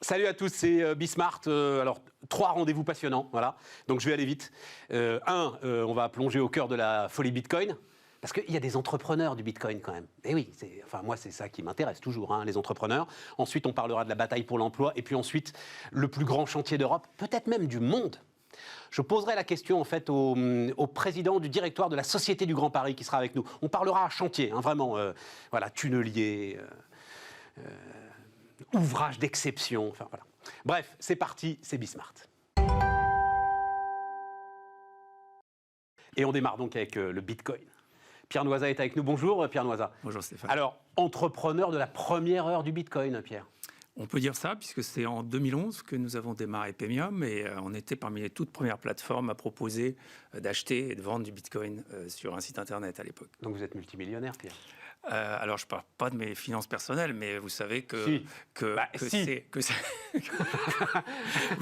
Salut à tous, c'est Bismart. Alors, 3 rendez-vous passionnants, voilà. Donc, je vais aller vite. On va plonger au cœur de la folie Bitcoin. Parce qu'il y a des entrepreneurs du Bitcoin quand même. Et oui, moi, c'est ça qui m'intéresse toujours, hein, les entrepreneurs. Ensuite, on parlera de la bataille pour l'emploi. Et puis ensuite, le plus grand chantier d'Europe, peut-être même du monde. Je poserai la question en fait au président du directoire de la Société du Grand Paris qui sera avec nous. On parlera chantier, hein, vraiment, voilà, tunnelier, ouvrage d'exception, enfin voilà. Bref, c'est parti, c'est Bismart. Et on démarre donc avec le Bitcoin. Pierre Noisa est avec nous. Bonjour Pierre Noisa. Bonjour Stéphane. Alors, entrepreneur de la première heure du Bitcoin, Pierre. On peut dire ça, puisque c'est en 2011 que nous avons démarré Paymium et on était parmi les toutes premières plateformes à proposer d'acheter et de vendre du Bitcoin sur un site internet à l'époque. Donc vous êtes multimillionnaire, Pierre. Alors je ne parle pas de mes finances personnelles, mais vous savez que vous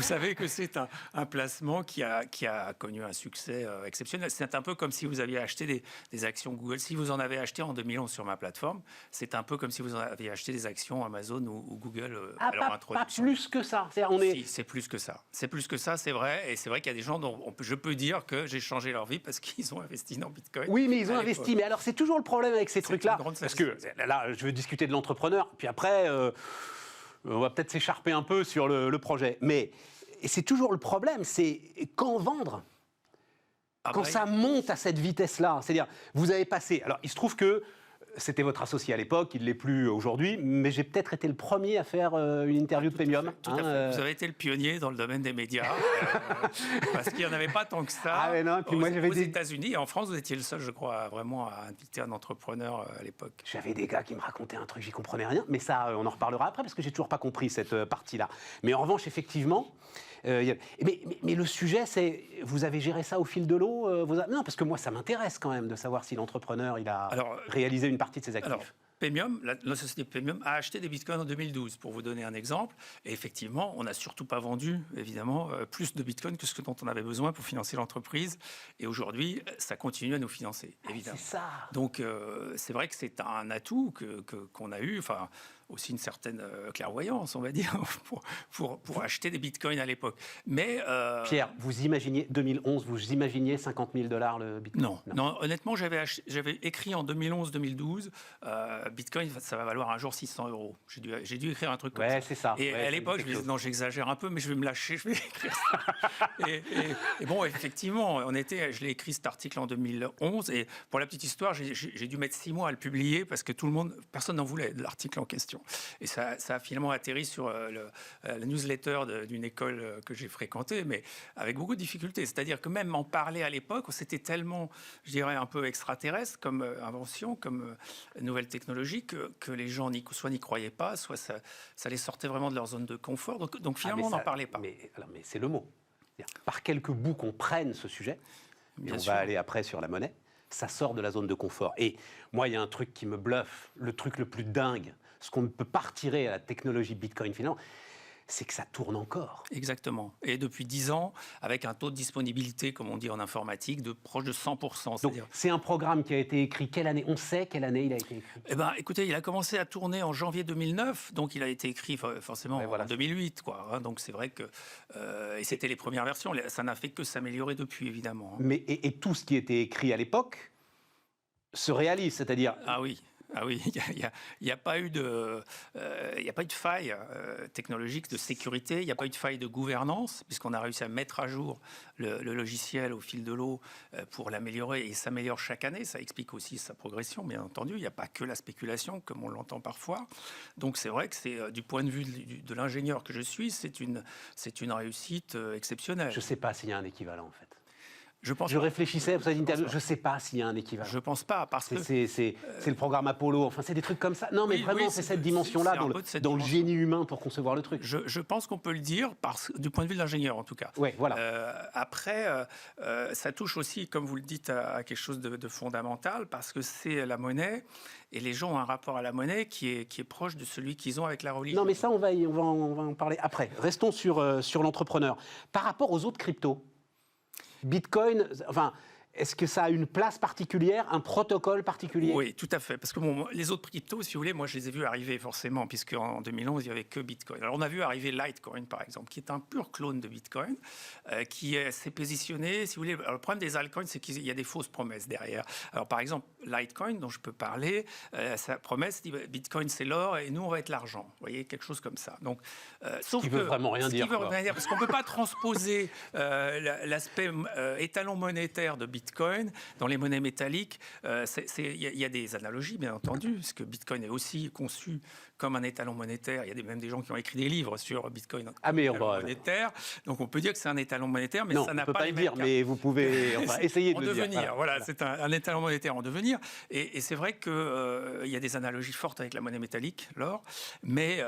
savez que c'est un placement qui a connu un succès exceptionnel. C'est un peu comme si vous aviez acheté des actions Google. Si vous en avez acheté en 2011 sur ma plateforme, c'est un peu comme si vous en aviez acheté des actions Amazon ou Google à leur introduction. Pas plus que ça. Si, c'est plus que ça. C'est plus que ça, c'est vrai. Et c'est vrai qu'il y a des gens dont je peux dire que j'ai changé leur vie parce qu'ils ont investi dans Bitcoin. Oui, mais ils ont investi. Mais alors, c'est toujours le problème avec ces trucs-là. Parce que là, je veux discuter de l'entrepreneur. Puis après, on va peut-être s'écharper un peu sur le projet. Mais c'est toujours le problème. C'est quand vendre. Quand ça monte à cette vitesse-là. C'est-à-dire, vous avez passé. Alors, il se trouve que c'était votre associé à l'époque, il ne l'est plus aujourd'hui, mais j'ai peut-être été le premier à faire une interview de Paymium. Tout à fait. Vous avez été le pionnier dans le domaine des médias, parce qu'il n'y en avait pas tant que ça. Ah mais non, puis moi, aux États-Unis et en France, vous étiez le seul, je crois, vraiment à inviter un entrepreneur à l'époque. J'avais des gars qui me racontaient un truc, j'y comprenais rien, mais ça, on en reparlera après, parce que j'ai toujours pas compris cette partie-là. Mais en revanche, effectivement, mais le sujet, c'est, vous avez géré ça au fil de l'eau Non, parce que moi, ça m'intéresse quand même de savoir si l'entrepreneur, il a réalisé une partie de ses actifs. Alors, Paymium, la société Paymium a acheté des bitcoins en 2012, pour vous donner un exemple. Et effectivement, on n'a surtout pas vendu, évidemment, plus de bitcoins que ce dont on avait besoin pour financer l'entreprise. Et aujourd'hui, ça continue à nous financer, évidemment. C'est ça. Donc, c'est vrai que c'est un atout qu'on a eu, enfin, aussi une certaine clairvoyance, on va dire, pour acheter des bitcoins à l'époque. Mais Pierre, vous imaginiez, 2011, vous imaginiez 50 000 $ le bitcoin? Non, honnêtement, j'avais écrit en 2011-2012, Bitcoin, ça va valoir un jour 600 €. J'ai dû écrire un truc comme ça. C'est ça. Et à l'époque, je me disais, non, j'exagère un peu, mais je vais me lâcher, je vais écrire ça. et bon, effectivement, je l'ai écrit cet article en 2011. Et pour la petite histoire, j'ai dû mettre 6 mois à le publier parce que personne n'en voulait de l'article en question. Et ça a finalement atterri sur la newsletter d'une école que j'ai fréquentée, mais avec beaucoup de difficultés. C'est-à-dire que même en parler à l'époque, c'était tellement, je dirais, un peu extraterrestre comme invention, comme nouvelle technologie, que les gens soit n'y croyaient pas, soit ça les sortait vraiment de leur zone de confort. Donc finalement, on n'en parlait pas. Mais c'est le mot. Par quelques bouts qu'on prenne ce sujet, et on va aller après sur la monnaie, ça sort de la zone de confort. Et moi, il y a un truc qui me bluffe, le truc le plus dingue, ce qu'on ne peut pas retirer à la technologie Bitcoin finalement, c'est que ça tourne encore. Exactement. Et depuis 10 ans, avec un taux de disponibilité, comme on dit en informatique, de proche de 100%. Donc, c'est un programme qui a été écrit quelle année? On sait quelle année il a été écrit? Eh bien, écoutez, il a commencé à tourner en janvier 2009, donc il a été écrit forcément en 2008, quoi. Hein, donc c'est vrai que... et c'était les premières versions. Ça n'a fait que s'améliorer depuis, évidemment. Hein. Mais, et tout ce qui était écrit à l'époque se réalise, c'est-à-dire... Ah oui, il n'y a pas eu de faille technologique de sécurité, il n'y a pas eu de faille de gouvernance, puisqu'on a réussi à mettre à jour le logiciel au fil de l'eau pour l'améliorer, et il s'améliore chaque année. Ça explique aussi sa progression, bien entendu. Il n'y a pas que la spéculation, comme on l'entend parfois. Donc c'est vrai que c'est, du point de vue de l'ingénieur que je suis, c'est une réussite exceptionnelle. Je ne sais pas s'il y a un équivalent, en fait. Je réfléchissais à cette interview, je ne sais pas s'il y a un équivalent. Je ne pense pas, parce que... C'est le programme Apollo, enfin c'est des trucs comme ça. Non mais vraiment, c'est cette dimension-là dans le génie humain pour concevoir le truc. Je pense qu'on peut le dire, du point de vue de l'ingénieur en tout cas. Ouais, voilà. Après, ça touche aussi, comme vous le dites, à quelque chose de fondamental, parce que c'est la monnaie, et les gens ont un rapport à la monnaie qui est proche de celui qu'ils ont avec la religion. Non mais ça, on va en parler après. Restons sur l'entrepreneur. Par rapport aux autres cryptos, Bitcoin, enfin, est-ce que ça a une place particulière, un protocole particulier? Oui, tout à fait. Parce que bon, les autres cryptos, si vous voulez, moi je les ai vus arriver forcément, puisque en 2011, il n'y avait que Bitcoin. Alors on a vu arriver Litecoin, par exemple, qui est un pur clone de Bitcoin, qui s'est positionné, si vous voulez. Alors, le problème des altcoins, c'est qu'il y a des fausses promesses derrière. Alors par exemple, Litecoin, dont je peux parler, sa promesse dit Bitcoin c'est l'or et nous on va être l'argent. Vous voyez, quelque chose comme ça. Donc, sauf qui veut vraiment rien dire. Parce qu'on ne peut pas transposer l'aspect étalon monétaire de Bitcoin dans les monnaies métalliques. Il y a des analogies, bien entendu, parce que Bitcoin est aussi conçu comme un étalon monétaire. Il y a même des gens qui ont écrit des livres sur Bitcoin monétaire. Donc on peut dire que c'est un étalon monétaire, mais non, ça n'a pas les mêmes dire, mais vous pouvez essayer de le devenir. dire. Voilà, c'est un étalon monétaire en devenir. Et c'est vrai qu'il y a des analogies fortes avec la monnaie métallique, l'or, mais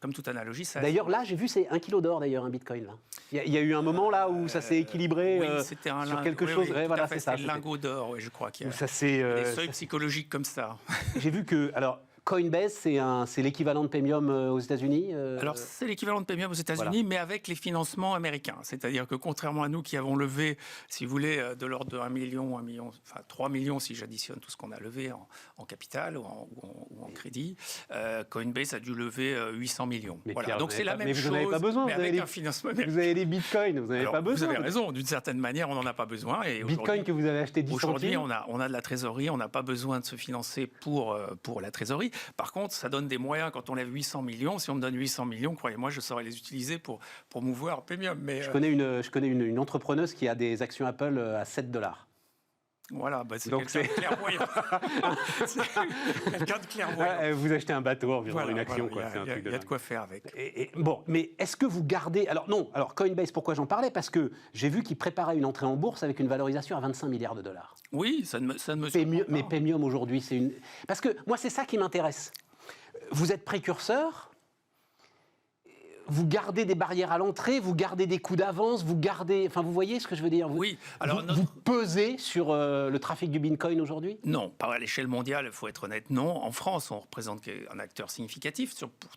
comme toute analogie, ça... D'ailleurs, là, j'ai vu, c'est 1 kilo d'or, d'ailleurs, un Bitcoin. Là. Il y a eu un moment là où ça s'est équilibré sur quelque chose. Oui, voilà, c'est ça. Le lingot d'or, oui, je crois qu'il y a des seuils psychologiques comme ça. J'ai vu que... Alors, Coinbase, c'est l'équivalent de Premium aux États-Unis. Alors, c'est l'équivalent de Premium aux États-Unis, mais avec les financements américains. C'est-à-dire que contrairement à nous qui avons levé, si vous voulez, de l'ordre de 1 million, enfin 3 millions si j'additionne tout ce qu'on a levé en capital ou en crédit, Coinbase a dû lever 800 millions. Mais voilà. Pierre, donc c'est la même chose, vous n'en avez pas besoin, mais avec un financement américain. Vous avez les bitcoins, vous n'en avez pas besoin. Vous avez raison, d'une certaine manière, on n'en a pas besoin. Et Bitcoin que vous avez acheté 10 centimes. Aujourd'hui, on a de la trésorerie, on n'a pas besoin de se financer pour la trésorerie. Par contre, ça donne des moyens quand on lève 800 millions. Si on me donne 800 millions, croyez-moi, je saurais les utiliser pour mouvoir Premium. Mais, je connais une entrepreneuse qui a des actions Apple à 7 $. Voilà, c'est quelqu'un de clairvoyant. Quelqu'un de clairvoyant. Vous achetez un bateau environ une action. Il y a de quoi faire avec. Bon, mais est-ce que vous gardez... Alors non, Coinbase, pourquoi j'en parlais? Parce que j'ai vu qu'il préparait une entrée en bourse avec une valorisation à 25 milliards de dollars. Oui, ça ne me surprend pas. Mais Premium aujourd'hui, c'est une... Parce que moi, c'est ça qui m'intéresse. Vous êtes précurseur, vous gardez des barrières à l'entrée, vous gardez des coûts d'avance, vous gardez... Enfin, vous voyez ce que je veux dire? Oui. Alors, vous pesez sur le trafic du Bitcoin aujourd'hui? Non, pas à l'échelle mondiale, il faut être honnête, non. En France, on représente un acteur significatif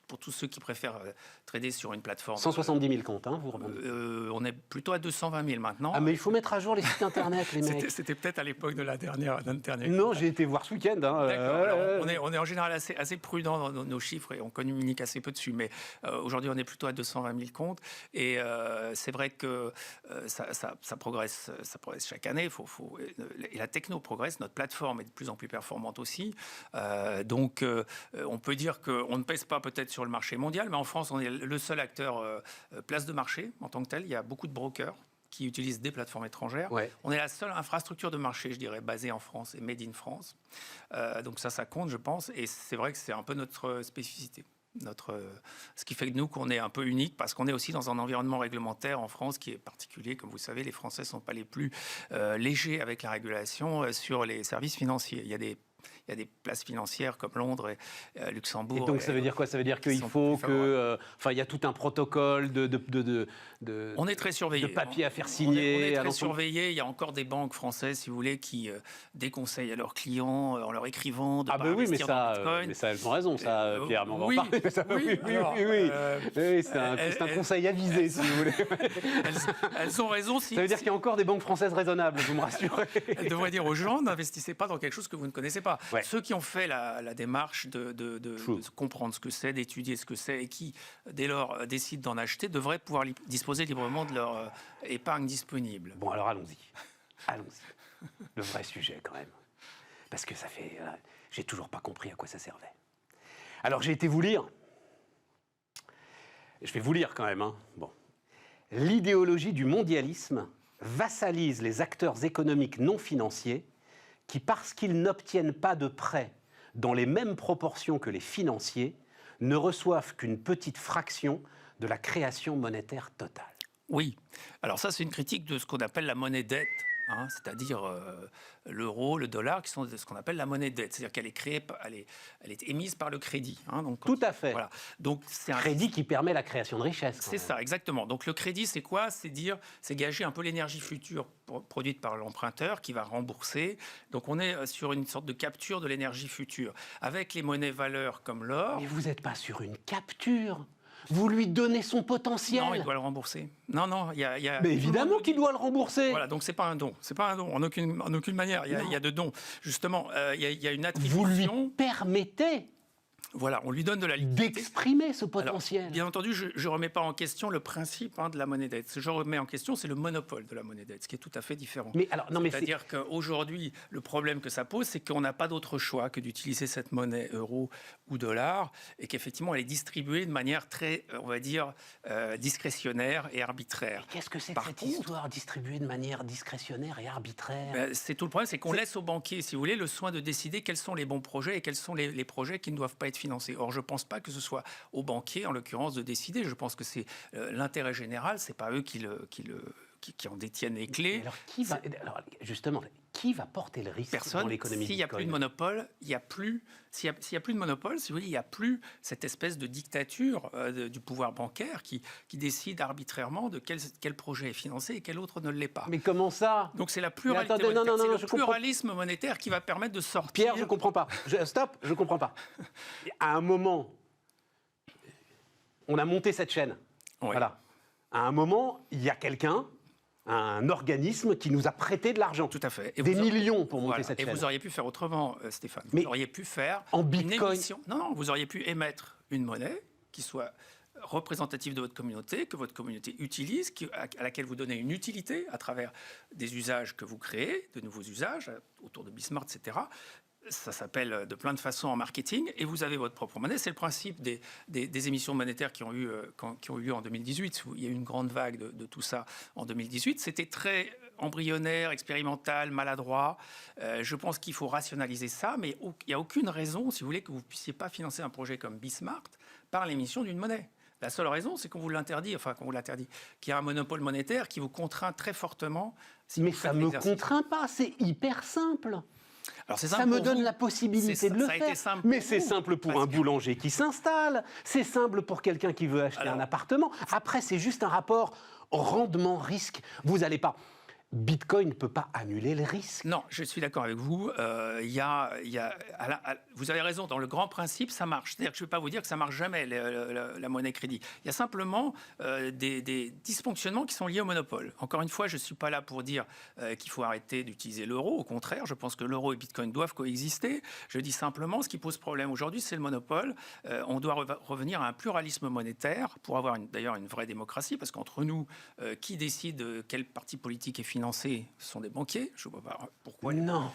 pour tous ceux qui préfèrent trader sur une plateforme. 170 000 comptes, vous on est plutôt à 220 000 maintenant. Ah, mais il faut mettre à jour les sites internet, les mecs. C'était peut-être à l'époque de la dernière. Non, j'ai été voir ce week-end. D'accord. On est en général assez prudent dans nos chiffres et on communique assez peu dessus. Mais aujourd'hui, on est plutôt à 220 000 comptes. Et c'est vrai que ça progresse chaque année. Et la techno progresse. Notre plateforme est de plus en plus performante aussi. Donc, on peut dire qu'on ne pèse pas peut-être sur le marché mondial, mais en France, on est le seul acteur place de marché en tant que tel. Il y a beaucoup de brokers qui utilisent des plateformes étrangères. Ouais. On est la seule infrastructure de marché, je dirais, basée en France et made in France. Donc ça compte, je pense. Et c'est vrai que c'est un peu notre spécificité. Ce qui fait que nous, qu'on est un peu unique, parce qu'on est aussi dans un environnement réglementaire en France qui est particulier. Comme vous savez, les Français ne sont pas les plus légers avec la régulation sur les services financiers. Il y a des places financières comme Londres et Luxembourg. Et donc, ça veut dire quoi? Ça veut dire qu'il faut que... Enfin, il y a tout un protocole on est très surveillé. De papiers à faire signer. On est très surveillé. Il y a encore des banques françaises, si vous voulez, qui déconseillent à leurs clients en leur écrivant de pas investir dans Bitcoin. Mais ça, elles ont raison, ça, Pierre. Mais on va en parler. Oui, c'est un conseil avisé, si vous voulez. Elles ont raison. Ça veut dire qu'il y a encore des banques françaises raisonnables, vous me rassurez. Elles devraient dire aux gens, n'investissez pas dans quelque chose que vous ne connaissez pas. Ouais. Ceux qui ont fait la démarche de comprendre ce que c'est, d'étudier ce que c'est et qui, dès lors, décident d'en acheter, devraient pouvoir disposer librement de leur épargne disponible. Bon, alors allons-y. Le vrai sujet, quand même. Parce que ça fait... j'ai toujours pas compris à quoi ça servait. Alors, j'ai été vous lire. Je vais vous lire, quand même. Bon. L'idéologie du mondialisme vassalise les acteurs économiques non financiers qui, parce qu'ils n'obtiennent pas de prêts dans les mêmes proportions que les financiers, ne reçoivent qu'une petite fraction de la création monétaire totale. Oui. Alors ça, c'est une critique de ce qu'on appelle la monnaie dette. C'est-à-dire l'euro, le dollar, qui sont ce qu'on appelle la monnaie dette. C'est-à-dire qu'elle est créée, elle est émise par le crédit. Donc, tout à fait. Voilà. Donc, c'est un crédit qui permet la création de richesse. C'est ça, exactement. Donc le crédit, c'est quoi? C'est gager un peu l'énergie future produite par l'emprunteur qui va rembourser. Donc on est sur une sorte de capture de l'énergie future. Avec les monnaies valeurs comme l'or... Mais vous n'êtes pas sur une capture. Vous lui donnez son potentiel. Non, il doit le rembourser. Non, il y a... Mais évidemment qu'il doit le rembourser. Voilà, donc c'est pas un don. C'est pas un don, en aucune manière. Il y a de dons. Justement, il y a une attribution... Vous lui permettez... Voilà, on lui donne de la liquidité. D'exprimer ce potentiel. Alors, bien entendu, je ne remets pas en question le principe de la monnaie dette. Ce que je remets en question, c'est le monopole de la monnaie dette, ce qui est tout à fait différent. C'est-à-dire qu'aujourd'hui, le problème que ça pose, c'est qu'on n'a pas d'autre choix que d'utiliser cette monnaie euro ou dollar, et qu'effectivement, elle est distribuée de manière très, on va dire, discrétionnaire et arbitraire. Mais qu'est-ce que c'est que cette histoire distribuée de manière discrétionnaire et arbitraire? C'est tout le problème, c'est qu'on laisse aux banquiers, si vous voulez, le soin de décider quels sont les bons projets et quels sont les projets qui ne doivent pas être financés. Or, je ne pense pas que ce soit aux banquiers, en l'occurrence, de décider. Je pense que c'est l'intérêt général, ce n'est pas eux qui en détiennent les clés. Alors, justement, qui va porter le risque dans l'économie Bitcoin? S'il n'y a plus de monopole, s'il n'y a plus de monopole, si vous voulez, il n'y a plus cette espèce de dictature du pouvoir bancaire qui décide arbitrairement de quel projet est financé et quel autre ne l'est pas. Mais comment ça? Donc c'est la pluralité monétaire. C'est le pluralisme monétaire qui va permettre de sortir... Pierre, je ne comprends pas. Stop, je ne comprends pas. À un moment, on a monté cette chaîne. Oui. Voilà. À un moment, il y a quelqu'un, un organisme qui nous a prêté de l'argent. Tout à fait. Des millions pour monter cette chaîne. Et vous auriez pu faire autrement, Stéphane. Vous auriez pu faire en Bitcoin. Une émission. Non, vous auriez pu émettre une monnaie qui soit représentative de votre communauté, que votre communauté utilise, à laquelle vous donnez une utilité à travers des usages que vous créez, de nouveaux usages, autour de Bismart, etc. Ça s'appelle de plein de façons en marketing, et vous avez votre propre monnaie. C'est le principe des émissions monétaires qui ont eu lieu en 2018. Où il y a eu une grande vague de tout ça en 2018. C'était très embryonnaire, expérimental, maladroit. Je pense qu'il faut rationaliser ça, mais il n'y a aucune raison, si vous voulez, que vous ne puissiez pas financer un projet comme Bismart par l'émission d'une monnaie. La seule raison, c'est qu'on vous l'interdit, qu'il y a un monopole monétaire qui vous contraint très fortement. Mais ça ne me contraint pas, c'est hyper simple. Alors ça me donne la possibilité de le faire. Mais c'est simple pour un boulanger qui s'installe, c'est simple pour quelqu'un qui veut acheter un appartement. Après, c'est juste un rapport rendement-risque. Vous n'allez pas... Bitcoin ne peut pas annuler le risque. Non, je suis d'accord avec vous. Vous avez raison, dans le grand principe, ça marche. C'est-à-dire que je ne vais pas vous dire que ça ne marche jamais, la monnaie crédit. Il y a simplement des dysfonctionnements qui sont liés au monopole. Encore une fois, je ne suis pas là pour dire qu'il faut arrêter d'utiliser l'euro. Au contraire, je pense que l'euro et Bitcoin doivent coexister. Je dis simplement, ce qui pose problème aujourd'hui, c'est le monopole. On doit revenir à un pluralisme monétaire pour avoir d'ailleurs une vraie démocratie, parce qu'entre nous, qui décide quel parti politique est financés, ce sont des banquiers. Je ne vois pas pourquoi. Non.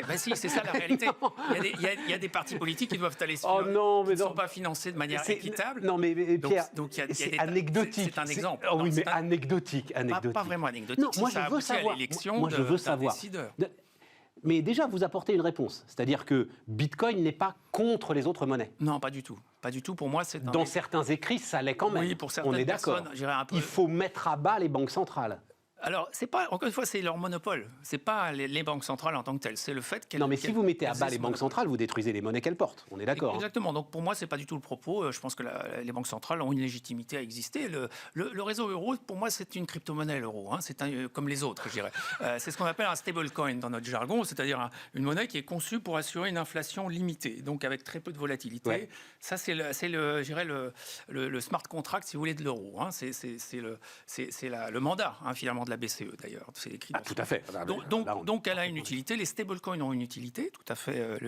Ben si, c'est ça la réalité. Il y a des partis politiques qui doivent aller qui ne sont pas financés de manière équitable. Non, mais Pierre, c'est anecdotique. C'est un exemple. Oh, oui, mais anecdotique. Pas vraiment anecdotique. Non, moi, je veux savoir. Moi, je veux savoir. Mais déjà, vous apportez une réponse. C'est-à-dire que Bitcoin n'est pas contre les autres monnaies. Non, pas du tout. Pas du tout. Pour moi, c'est dans certains écrits, ça l'est quand même. Oui, pour certaines On est d'accord. Il faut mettre à bas les banques centrales. Alors, encore une fois, c'est leur monopole. Ce n'est pas les banques centrales en tant que telles. C'est le fait qu'elles... Non, mais si vous mettez à bas les banques centrales, vous détruisez les monnaies qu'elles portent. On est d'accord. Exactement. Donc, pour moi, ce n'est pas du tout le propos. Je pense que les banques centrales ont une légitimité à exister. Le réseau euro, pour moi, c'est une crypto-monnaie, l'euro. C'est comme les autres, je dirais. C'est ce qu'on appelle un stablecoin dans notre jargon, c'est-à-dire une monnaie qui est conçue pour assurer une inflation limitée, donc avec très peu de volatilité. Ouais. Ça, c'est le smart contract, si vous voulez, de l'euro. C'est le mandat, finalement, de la BCE d'ailleurs, c'est écrit. Tout à fait. Donc elle a une utilité, les stablecoins ont une utilité, tout à fait,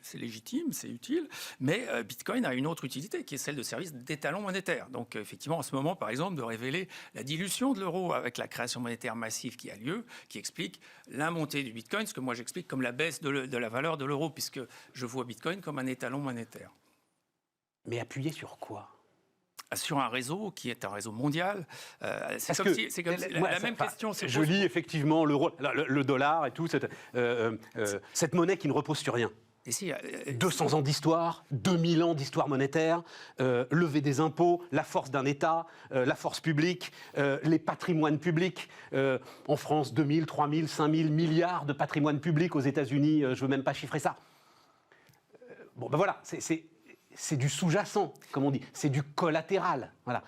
c'est légitime, c'est utile, mais Bitcoin a une autre utilité qui est celle de service d'étalon monétaire. Donc effectivement, en ce moment, par exemple, de révéler la dilution de l'euro avec la création monétaire massive qui a lieu, qui explique la montée du Bitcoin, ce que moi j'explique comme la baisse de la valeur de l'euro, puisque je vois Bitcoin comme un étalon monétaire. Mais appuyé sur quoi ? Sur un réseau qui est un réseau mondial. C'est comme la même question. Je lis effectivement le dollar et tout, cette monnaie qui ne repose sur rien. 200 ans d'histoire, 2000 ans d'histoire monétaire, lever des impôts, la force d'un État, la force publique, les patrimoines publics. En France, 2000, 3000, 5000 milliards de patrimoine public. Aux États-Unis, je ne veux même pas chiffrer ça. Bon, ben voilà, c'est du sous-jacent, comme on dit. C'est du collatéral. Voilà.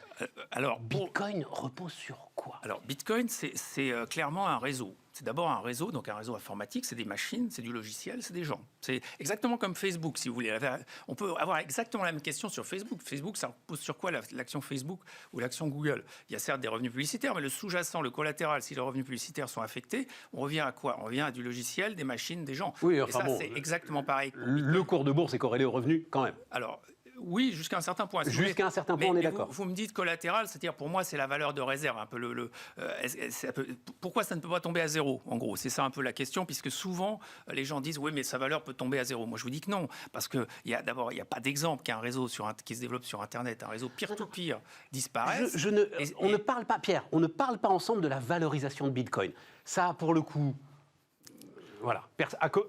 Alors, Bitcoin repose sur quoi ? Alors, Bitcoin, c'est clairement un réseau. C'est d'abord un réseau, donc un réseau informatique, c'est des machines, c'est du logiciel, c'est des gens. C'est exactement comme Facebook, si vous voulez. On peut avoir exactement la même question sur Facebook. Facebook, ça repose sur quoi l'action Facebook ou l'action Google? Il y a certes des revenus publicitaires, mais le sous-jacent, le collatéral, si les revenus publicitaires sont affectés, on revient à quoi? On revient à du logiciel, des machines, des gens. Oui, et ça, c'est exactement pareil. Le cours de bourse est corrélé au revenu, quand même. Alors, oui, jusqu'à un certain point. Jusqu'à un certain point, on est d'accord. Vous me dites collatéral, c'est-à-dire pour moi, c'est la valeur de réserve. Un peu pourquoi ça ne peut pas tomber à zéro, en gros? C'est ça un peu la question, puisque souvent, les gens disent oui, mais sa valeur peut tomber à zéro. Moi, je vous dis que non, parce que d'abord, il n'y a pas d'exemple qu'un réseau qui se développe sur Internet, un réseau peer-to-peer disparaisse. On ne parle pas, Pierre, on ne parle pas ensemble de la valorisation de Bitcoin. Ça, pour le coup, voilà.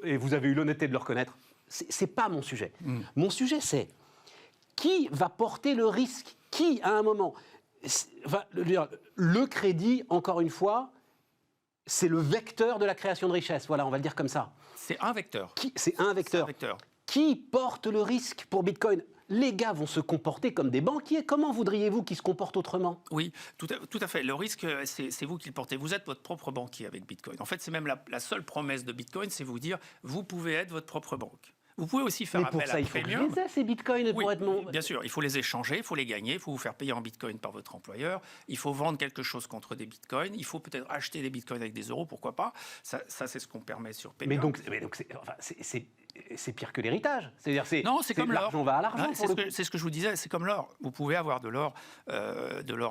Et vous avez eu l'honnêteté de le reconnaître. C'est pas mon sujet. Mon sujet, c'est qui va porter le risque? Qui, à un moment, le crédit, encore une fois, c'est le vecteur de la création de richesse. Voilà, on va le dire comme ça. C'est un vecteur. C'est un vecteur. Qui porte le risque pour Bitcoin? Les gars vont se comporter comme des banquiers. Comment voudriez-vous qu'ils se comportent autrement? Oui, tout à fait. Le risque, c'est vous qui le portez. Vous êtes votre propre banquier avec Bitcoin. En fait, c'est même la seule promesse de Bitcoin, c'est vous dire, vous pouvez être votre propre banque. Vous pouvez aussi faire appel à Premium. Mais pour ça, il faut que je les ai, ces bitcoins, pour être mon... Bien sûr, il faut les échanger, il faut les gagner, il faut vous faire payer en bitcoin par votre employeur, il faut vendre quelque chose contre des bitcoins, il faut peut-être acheter des bitcoins avec des euros, pourquoi pas. Ça c'est ce qu'on permet sur Premium. Mais donc c'est pire que l'héritage. Non, c'est comme l'or. L'argent va à l'argent. C'est ce que je vous disais, c'est comme l'or. Vous pouvez avoir de l'or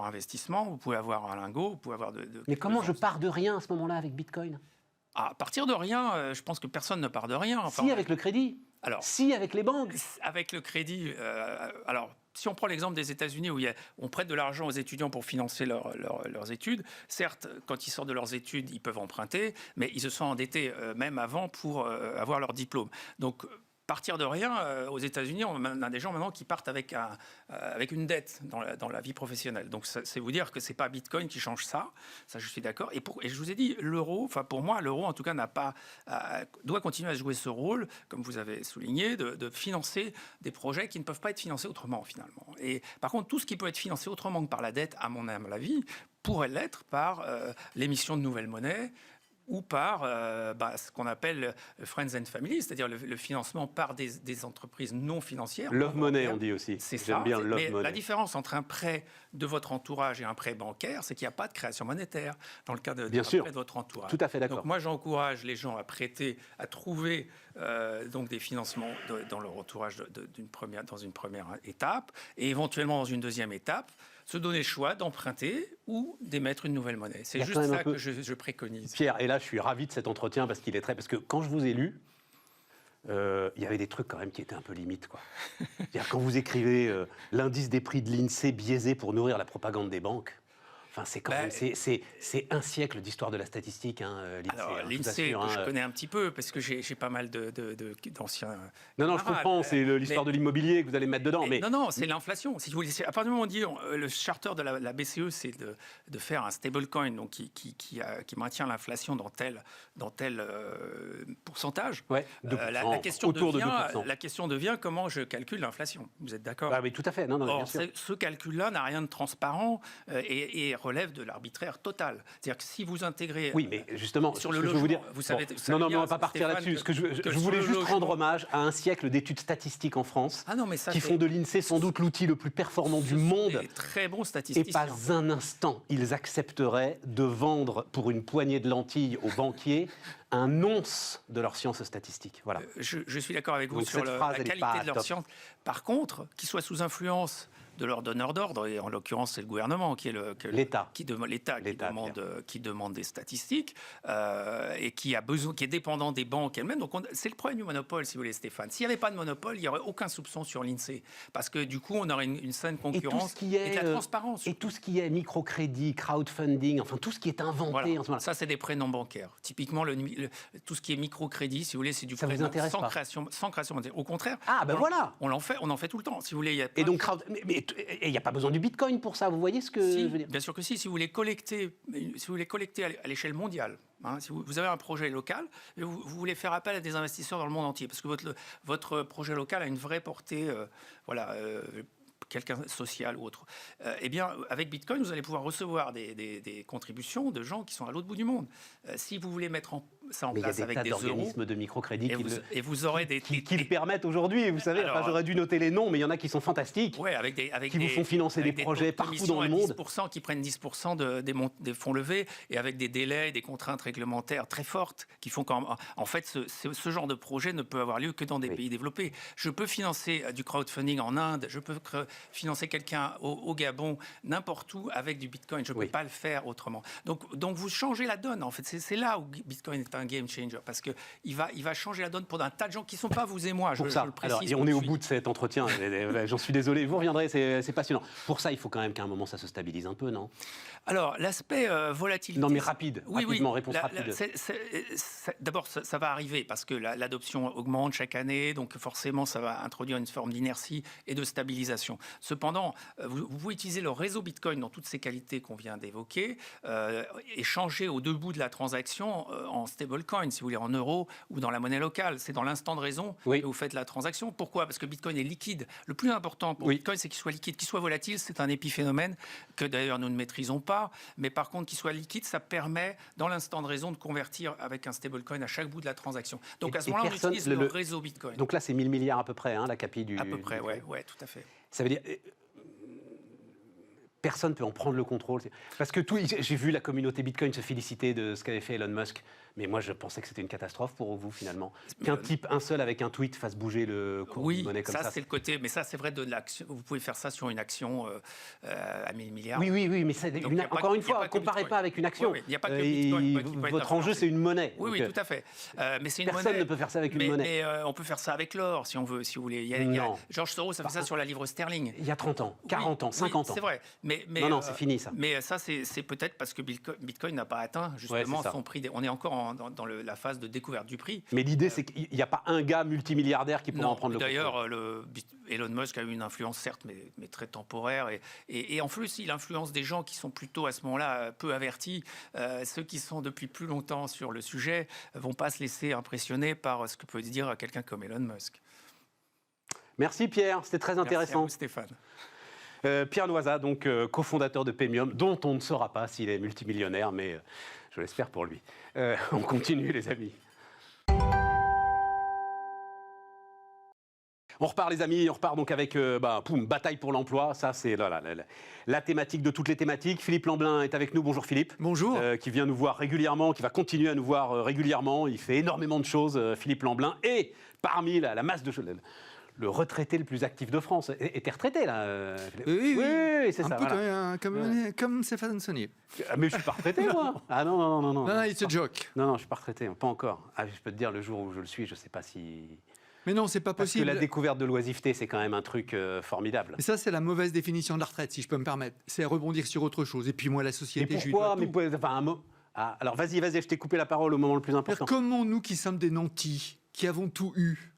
investissement, vous pouvez avoir un lingot, vous pouvez avoir Mais comment je pars de rien à ce moment-là avec Bitcoin? À partir de rien, je pense que personne ne part de rien. Enfin, si, avec le crédit. Alors, si, avec les banques. Avec le crédit. Alors, si on prend l'exemple des États-Unis où on prête de l'argent aux étudiants pour financer leurs études, certes, quand ils sortent de leurs études, ils peuvent emprunter, mais ils se sont endettés même avant pour avoir leur diplôme. Donc, partir de rien, aux États-Unis, on a des gens maintenant qui partent avec une dette dans la vie professionnelle. Donc, c'est vous dire que c'est pas Bitcoin qui change ça. Ça, je suis d'accord. Et je vous ai dit, l'euro, enfin pour moi, l'euro en tout cas doit continuer à jouer ce rôle, comme vous avez souligné, de financer des projets qui ne peuvent pas être financés autrement finalement. Et par contre, tout ce qui peut être financé autrement que par la dette, à mon avis, pourrait l'être par l'émission de nouvelles monnaies, ou par ce qu'on appelle Friends and Family, c'est-à-dire le financement par des entreprises non financières. Love money, on dit aussi. J'aime bien love money. La différence entre un prêt de votre entourage et un prêt bancaire, c'est qu'il n'y a pas de création monétaire dans le cas d'un prêt de votre entourage. Tout à fait d'accord. Donc moi, j'encourage les gens à prêter, à trouver donc des financements dans leur entourage dans une première étape, et éventuellement dans une deuxième étape, se donner le choix d'emprunter ou d'émettre une nouvelle monnaie. C'est juste ça que je préconise. Pierre, et là, je suis ravi de cet entretien parce qu'il est parce que quand je vous ai lu, il y avait des trucs quand même qui étaient un peu limites, quoi. Quand vous écrivez l'indice des prix de l'INSEE biaisé pour nourrir la propagande des banques. Enfin, c'est quand même c'est un siècle d'histoire de la statistique, l'INSEE. Alors, l'INSEE, je connais un petit peu, parce que j'ai pas mal d'anciens... Non, je comprends, c'est l'histoire de l'immobilier que vous allez mettre dedans. Mais... Non, c'est l'inflation. Si vous voulez, à partir du moment où on dit, le charter de la BCE, c'est de faire un stablecoin, donc qui maintient l'inflation dans tel pourcentage. Ouais, la question devient comment je calcule l'inflation. Vous êtes d'accord? Oui, tout à fait. Non, Or, bien sûr. ce calcul-là n'a rien de transparent et relève de l'arbitraire total. C'est-à-dire que si vous intégrez... Oui, mais justement, sur le logement, logement, vous dire... vous savez... Non, mais on ne va pas partir là-dessus. Je voulais juste rendre hommage à un siècle d'études statistiques en France qui font de l'INSEE sans doute l'outil le plus performant du monde. Très bons statisticiens. Et pas un instant, ils accepteraient de vendre pour une poignée de lentilles aux banquiers un once de leur science statistique. Voilà. Je suis d'accord avec vous donc sur la qualité de leur science. Par contre, qu'ils soient sous influence de leur donneur d'ordre, et en l'occurrence c'est le gouvernement qui est l'État qui demande des statistiques et qui est dépendant des banques elles-mêmes. Donc c'est le problème du monopole, si vous voulez, Stéphane. S'il n'y avait pas de monopole, il n'y aurait aucun soupçon sur l'INSEE, parce que du coup on aurait une saine concurrence et de la transparence. Et tout ce qui est microcrédit, crowdfunding, enfin tout ce qui est inventé en ce moment. Ça c'est des prêts non bancaires. Typiquement tout ce qui est microcrédit, si vous voulez, c'est du prêt sans création monétaire. Au contraire, on en fait tout le temps. Si vous voulez, et donc il n'y a pas besoin du Bitcoin pour ça, vous voyez ce que je veux dire? Bien sûr que si vous voulez collecter à l'échelle mondiale, si vous avez un projet local, vous voulez faire appel à des investisseurs dans le monde entier, parce que votre projet local a une vraie portée quelqu'un social ou autre. Eh bien, avec Bitcoin, vous allez pouvoir recevoir des contributions de gens qui sont à l'autre bout du monde. Si vous voulez mettre ça en Mais place avec des euros, d'organismes de microcrédit et vous aurez qui le permettent aujourd'hui. Vous savez, j'aurais dû noter les noms, mais il y en a qui sont fantastiques, qui vous font financer des projets partout dans le monde. 10%, qui prennent 10% des fonds levés, et avec des délais, des contraintes réglementaires très fortes, qui font en fait, ce genre de projet ne peut avoir lieu que dans des pays développés. Je peux financer du crowdfunding en Inde, je peux financer quelqu'un au Gabon, n'importe où avec du Bitcoin. Je ne peux pas le faire autrement. Donc vous changez la donne, en fait. C'est là où Bitcoin est un game changer, parce qu'il va changer la donne pour un tas de gens qui ne sont pas vous et moi, je le précise. Alors, et on est au bout de cet entretien, j'en suis désolé, vous reviendrez, c'est passionnant. Pour ça, il faut quand même qu'à un moment, ça se stabilise un peu, non? Alors, l'aspect volatilité... Non, mais rapidement, réponse rapide. D'abord, ça va arriver, parce que l'adoption augmente chaque année, donc forcément, ça va introduire une forme d'inertie et de stabilisation. Cependant, vous pouvez utiliser le réseau Bitcoin dans toutes ses qualités qu'on vient d'évoquer, et changer au debout de la transaction en stablecoin, si vous voulez, en euros ou dans la monnaie locale. C'est dans l'instant de raison que vous faites la transaction. Pourquoi? Parce que Bitcoin est liquide. Le plus important pour Bitcoin, c'est qu'il soit liquide. Qu'il soit volatile, c'est un épiphénomène que d'ailleurs nous ne maîtrisons pas. Mais par contre, qu'il soit liquide, ça permet, dans l'instant de raison, de convertir avec un stablecoin à chaque bout de la transaction. Donc à ce moment-là, on utilise le réseau Bitcoin. Donc là, c'est 1000 milliards à peu près, la capi du... À peu près, oui, tout à fait. Ça veut dire... Personne ne peut en prendre le contrôle. Parce que j'ai vu la communauté Bitcoin se féliciter de ce qu'avait fait Elon Musk. Mais moi, je pensais que c'était une catastrophe pour vous, finalement. Qu'un type, un seul, avec un tweet, fasse bouger le cours de monnaie comme ça. Oui, ça, c'est le côté... Mais ça, c'est vrai de l'action. Vous pouvez faire ça sur une action à 1000 milliards. Oui, mais encore une fois, comparez pas avec une action. Il n'y a pas que Bitcoin. Votre enjeu, c'est une monnaie. Oui, tout à fait. Mais c'est une personne monnaie. ne peut faire ça avec une monnaie. Mais on peut faire ça avec l'or, si on veut, si vous voulez. George Soros a fait ça sur la livre sterling. Il y a 30 ans, 40 ans, 50 ans. C'est vrai. Non, c'est fini, ça. Mais ça, c'est peut-être parce que Bitcoin n'a pas atteint, justement, son prix. On est encore dans la phase de découverte du prix. Mais l'idée, c'est qu'il n'y a pas un gars multimilliardaire qui pourra en prendre le contrôle. D'ailleurs, Elon Musk a eu une influence, certes, mais très temporaire. Et en plus, il influence des gens qui sont plutôt, à ce moment-là, peu avertis. Ceux qui sont depuis plus longtemps sur le sujet ne vont pas se laisser impressionner par ce que peut dire quelqu'un comme Elon Musk. Merci Pierre, c'était très intéressant. Merci à vous, Stéphane. Pierre Noisa, donc cofondateur de Paymium, dont on ne saura pas s'il est multimillionnaire, mais je l'espère pour lui. On continue, les amis. On repart, les amis, on repart donc avec bataille pour l'emploi. Ça, c'est la thématique de toutes les thématiques. Philippe Lamblin est avec nous. Bonjour Philippe. Bonjour. Qui vient nous voir régulièrement, qui va continuer à nous voir régulièrement. Il fait énormément de choses, Philippe Lamblin. Et parmi la masse de choses... Le retraité le plus actif de France. Et t'es retraité, là Oui, c'est ça. Voilà. Comme Stéphane Saunier. Mais je suis pas retraité, moi. Ah non. Non, it's a joke. Non, je suis pas retraité, pas encore. Ah, je peux te dire, le jour où je le suis, je sais pas si... Mais non, c'est pas possible. Parce que la découverte de l'oisiveté, c'est quand même un truc formidable. Mais ça, c'est la mauvaise définition de la retraite, si je peux me permettre. C'est rebondir sur autre chose. Et puis moi, la société... Mais pourquoi un mot... alors vas-y, je t'ai coupé la parole au moment le plus important. Comment nous, qui sommes des nantis, qui avons tout eu,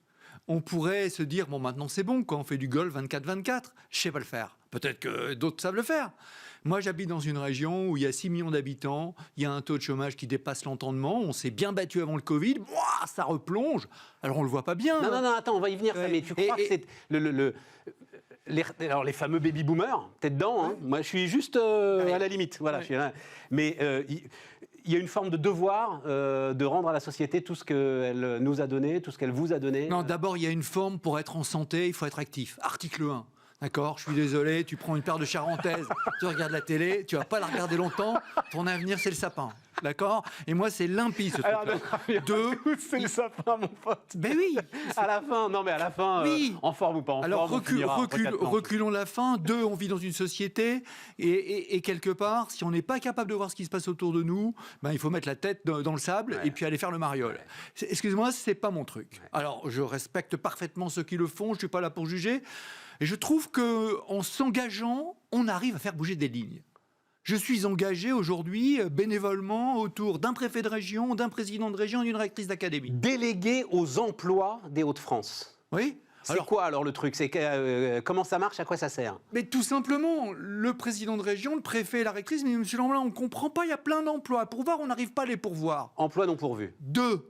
on pourrait se dire, bon, maintenant c'est bon, quand on fait du golf 24-24, je sais pas le faire. Peut-être que d'autres savent le faire. Moi, j'habite dans une région où il y a 6 millions d'habitants, il y a un taux de chômage qui dépasse l'entendement, on s'est bien battu avant le Covid, ça replonge, alors on le voit pas bien. Non, attends, on va y venir, ça, mais tu crois que c'est les fameux baby-boomers, t'es dedans, hein. Moi je suis juste à la limite, voilà. Mais il y a une forme de devoir de rendre à la société tout ce qu'elle nous a donné, tout ce qu'elle vous a donné. Non, d'abord, il y a une forme pour être en santé, il faut être actif. Article 1. D'accord, je suis désolé, tu prends une paire de charentaises, tu regardes la télé, tu vas pas la regarder longtemps, ton avenir c'est le sapin. D'accord? Et moi, c'est limpide, ce truc-là. C'est le sapin, mon pote. Ben oui. À la fin, oui. En forme ou pas en Alors, forme. reculons la fin. 2, on vit dans une société. Et quelque part, si on n'est pas capable de voir ce qui se passe autour de nous, ben, il faut mettre la tête dans le sable et puis aller faire le mariole. Excuse-moi, c'est pas mon truc. Alors, je respecte parfaitement ceux qui le font. Je suis pas là pour juger. Et je trouve qu'en s'engageant, on arrive à faire bouger des lignes. Je suis engagé aujourd'hui bénévolement autour d'un préfet de région, d'un président de région et d'une rectrice d'académie. Délégué aux emplois des Hauts-de-France. Oui. C'est quoi alors le truc? C'est comment ça marche? À quoi ça sert? Mais tout simplement, le président de région, le préfet et la rectrice, mais monsieur Lamblin, on ne comprend pas, il y a plein d'emplois. À pourvoir, on n'arrive pas à les pourvoir. Emploi non pourvu. 2.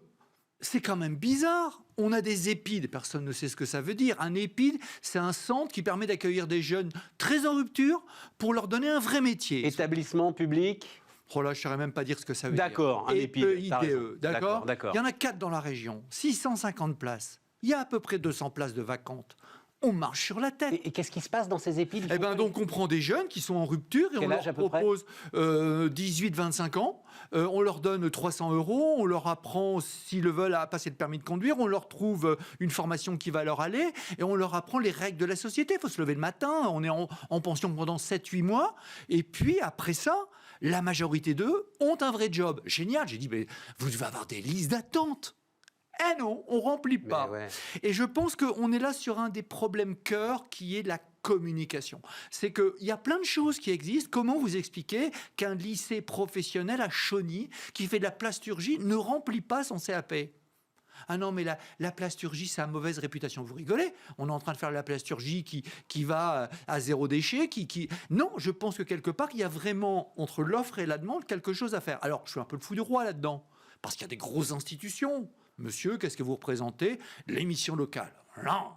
c'est quand même bizarre. On a des EHPID, personne ne sait ce que ça veut dire. Un EHPID, c'est un centre qui permet d'accueillir des jeunes très en rupture pour leur donner un vrai métier. Établissement public. Oh là, je ne saurais même pas dire ce que ça veut dire. D'accord, un EHPID. T'as raison. D'accord. D'accord. Il y en a 4 dans la région, 650 places. Il y a à peu près 200 places de vacantes. On marche sur la tête. Et qu'est-ce qui se passe dans ces EHPID? Eh ben donc on prend des jeunes qui sont en rupture et Quel on âge, leur à peu près propose 18-25 ans. On leur donne 300 €. On leur apprend, s'ils le veulent, à passer le permis de conduire. On leur trouve une formation qui va leur aller et on leur apprend les règles de la société. Il faut se lever le matin. On est en pension pendant 7-8 mois. Et puis après ça, la majorité d'eux ont un vrai job. Génial. J'ai dit, mais vous devez avoir des listes d'attente. Eh non, on remplit pas. Ouais. Et je pense qu'on est là sur un des problèmes cœur qui est la communication. C'est qu'il y a plein de choses qui existent. Comment vous expliquer qu'un lycée professionnel à Chauny, qui fait de la plasturgie, ne remplit pas son CAP? Ah non, mais la plasturgie, ça a mauvaise réputation. Vous rigolez? On est en train de faire de la plasturgie qui va à zéro déchet. Non, je pense que quelque part, il y a vraiment, entre l'offre et la demande, quelque chose à faire. Alors, je suis un peu le fou du roi là-dedans, parce qu'il y a des grosses institutions. Monsieur, qu'est-ce que vous représentez? L'émission locale. Non,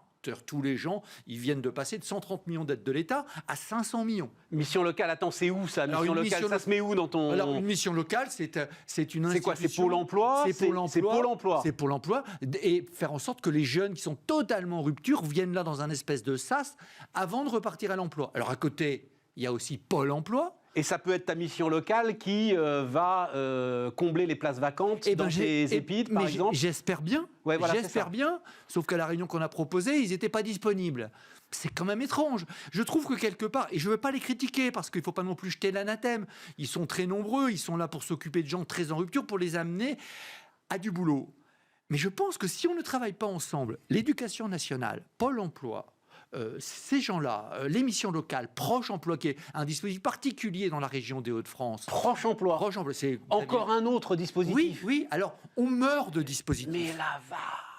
tous les gens, ils viennent de passer de 130 millions d'aides de l'État à 500 millions. Mission locale, attends, c'est où ça? Mission locale, ça se met où dans ton... Alors, une mission locale, c'est une institution... C'est quoi? C'est Pôle emploi? C'est Pôle emploi. C'est Pôle emploi. Et faire en sorte que les jeunes qui sont totalement en rupture viennent là dans un espèce de sas avant de repartir à l'emploi. Alors, à côté, il y a aussi Pôle emploi. Et ça peut être ta mission locale qui va combler les places vacantes dans tes EHPID, par exemple? J'espère bien. Ouais, voilà, j'espère bien. Sauf qu'à la réunion qu'on a proposée, ils n'étaient pas disponibles. C'est quand même étrange. Je trouve que quelque part, et je ne veux pas les critiquer parce qu'il ne faut pas non plus jeter l'anathème, ils sont très nombreux, ils sont là pour s'occuper de gens très en rupture, pour les amener à du boulot. Mais je pense que si on ne travaille pas ensemble, l'éducation nationale, Pôle emploi, ces gens-là, les missions locales, Proche emploi, qui est un dispositif particulier dans la région des Hauts-de-France. Proche emploi. Proche emploi, c'est encore un autre dispositif. Oui. Alors, on meurt de dispositifs. Mais la va.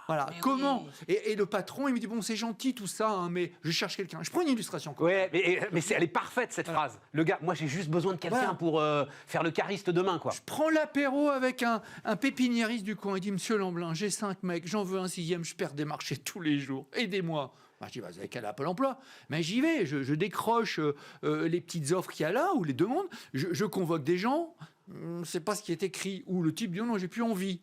Voilà. Mais comment oui. et le patron, il me dit bon, c'est gentil tout ça, hein, mais je cherche quelqu'un. Je prends une illustration. Ouais, mais elle est parfaite cette phrase. Le gars, moi j'ai juste besoin de quelqu'un pour faire le cariste demain, quoi. Je prends l'apéro avec un pépiniériste du coin. Il dit Monsieur Lamblin, j'ai 5 mecs, j'en veux un 6e, je perds des marchés tous les jours. Aidez-moi. Je dis, vous avez qu'à aller à Pôle emploi. Mais j'y vais, je décroche les petites offres qu'il y a là, ou les demandes, je convoque des gens, c'est pas ce qui est écrit, ou le type dit, non, j'ai plus envie.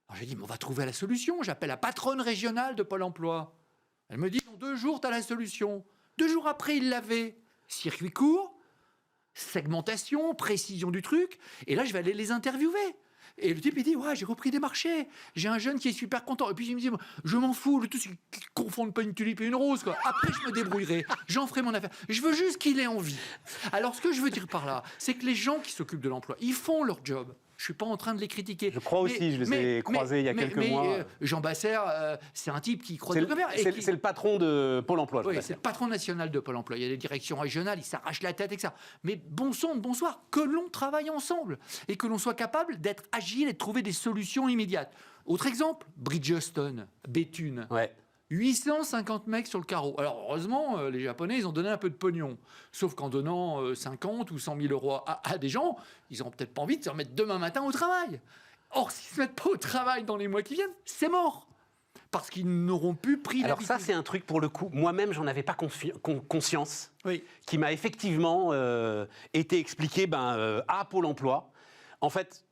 Alors j'ai dit, mais on va trouver la solution, j'appelle la patronne régionale de Pôle emploi. Elle me dit, dans 2 jours, tu as la solution. 2 jours après, il l'avait. Circuit court, segmentation, précision du truc, et là, je vais aller les interviewer. Et le type, il dit, ouais, j'ai repris des marchés. J'ai un jeune qui est super content. Et puis, il me dit, je m'en fous. Le tout, c'est qu'ils ne confondent pas une tulipe et une rose, quoi. Après, je me débrouillerai. J'en ferai mon affaire. Je veux juste qu'il ait envie. Alors, ce que je veux dire par là, c'est que les gens qui s'occupent de l'emploi, ils font leur job. Je ne suis pas en train de les critiquer. Je crois aussi, je les ai croisés il y a quelques mois. Jean Basser, c'est un type qui croit c'est de commerce. C'est le patron de Pôle emploi. Oui, c'est le patron national de Pôle emploi. Il y a des directions régionales, il s'arrache la tête avec ça. Mais bon sang, bonsoir, que l'on travaille ensemble et que l'on soit capable d'être agile et de trouver des solutions immédiates. Autre exemple, Bridgestone, Béthune. Ouais. 850 mecs sur le carreau. Alors, heureusement, les Japonais, ils ont donné un peu de pognon. Sauf qu'en donnant 50 ou 100 000 euros à des gens, ils n'ont peut-être pas envie de se remettre demain matin au travail. Or, s'ils ne se mettent pas au travail dans les mois qui viennent, c'est mort. Parce qu'ils n'auront plus pris Alors l'habitude. ça, c'est un truc, pour le coup, moi-même, j'en avais pas conscience, Oui. qui m'a effectivement été expliqué à Pôle emploi. En fait...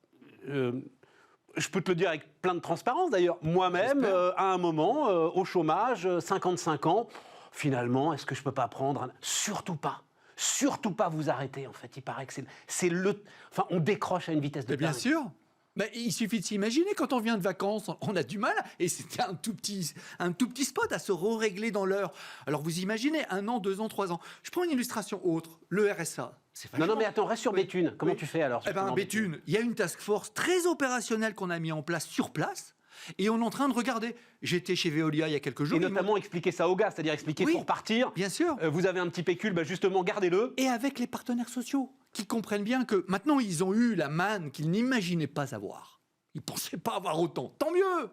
je peux te le dire avec plein de transparence d'ailleurs. Moi-même, à un moment, au chômage, 55 ans, finalement, est-ce que je peux pas prendre Surtout pas vous arrêter, en fait. Il paraît que c'est le... Enfin, on décroche à une vitesse de dingue. Bien sûr. Mais il suffit de s'imaginer, quand on vient de vacances, on a du mal, et c'était un tout petit spot à se régler dans l'heure. Alors vous imaginez, 1 an, 2 ans, 3 ans. Je prends une illustration autre, le RSA. Non, mais attends, reste sur Béthune. Comment tu fais alors? Eh bien, Béthune, il y a une task force très opérationnelle qu'on a mis en place sur place, et on est en train de regarder. J'étais chez Veolia il y a quelques jours. Et notamment expliquer ça aux gars, c'est-à-dire expliquer pour partir. Bien sûr. Vous avez un petit pécule, justement, gardez-le. Et avec les partenaires sociaux, qui comprennent bien que maintenant, ils ont eu la manne qu'ils n'imaginaient pas avoir. Ils ne pensaient pas avoir autant. Tant mieux.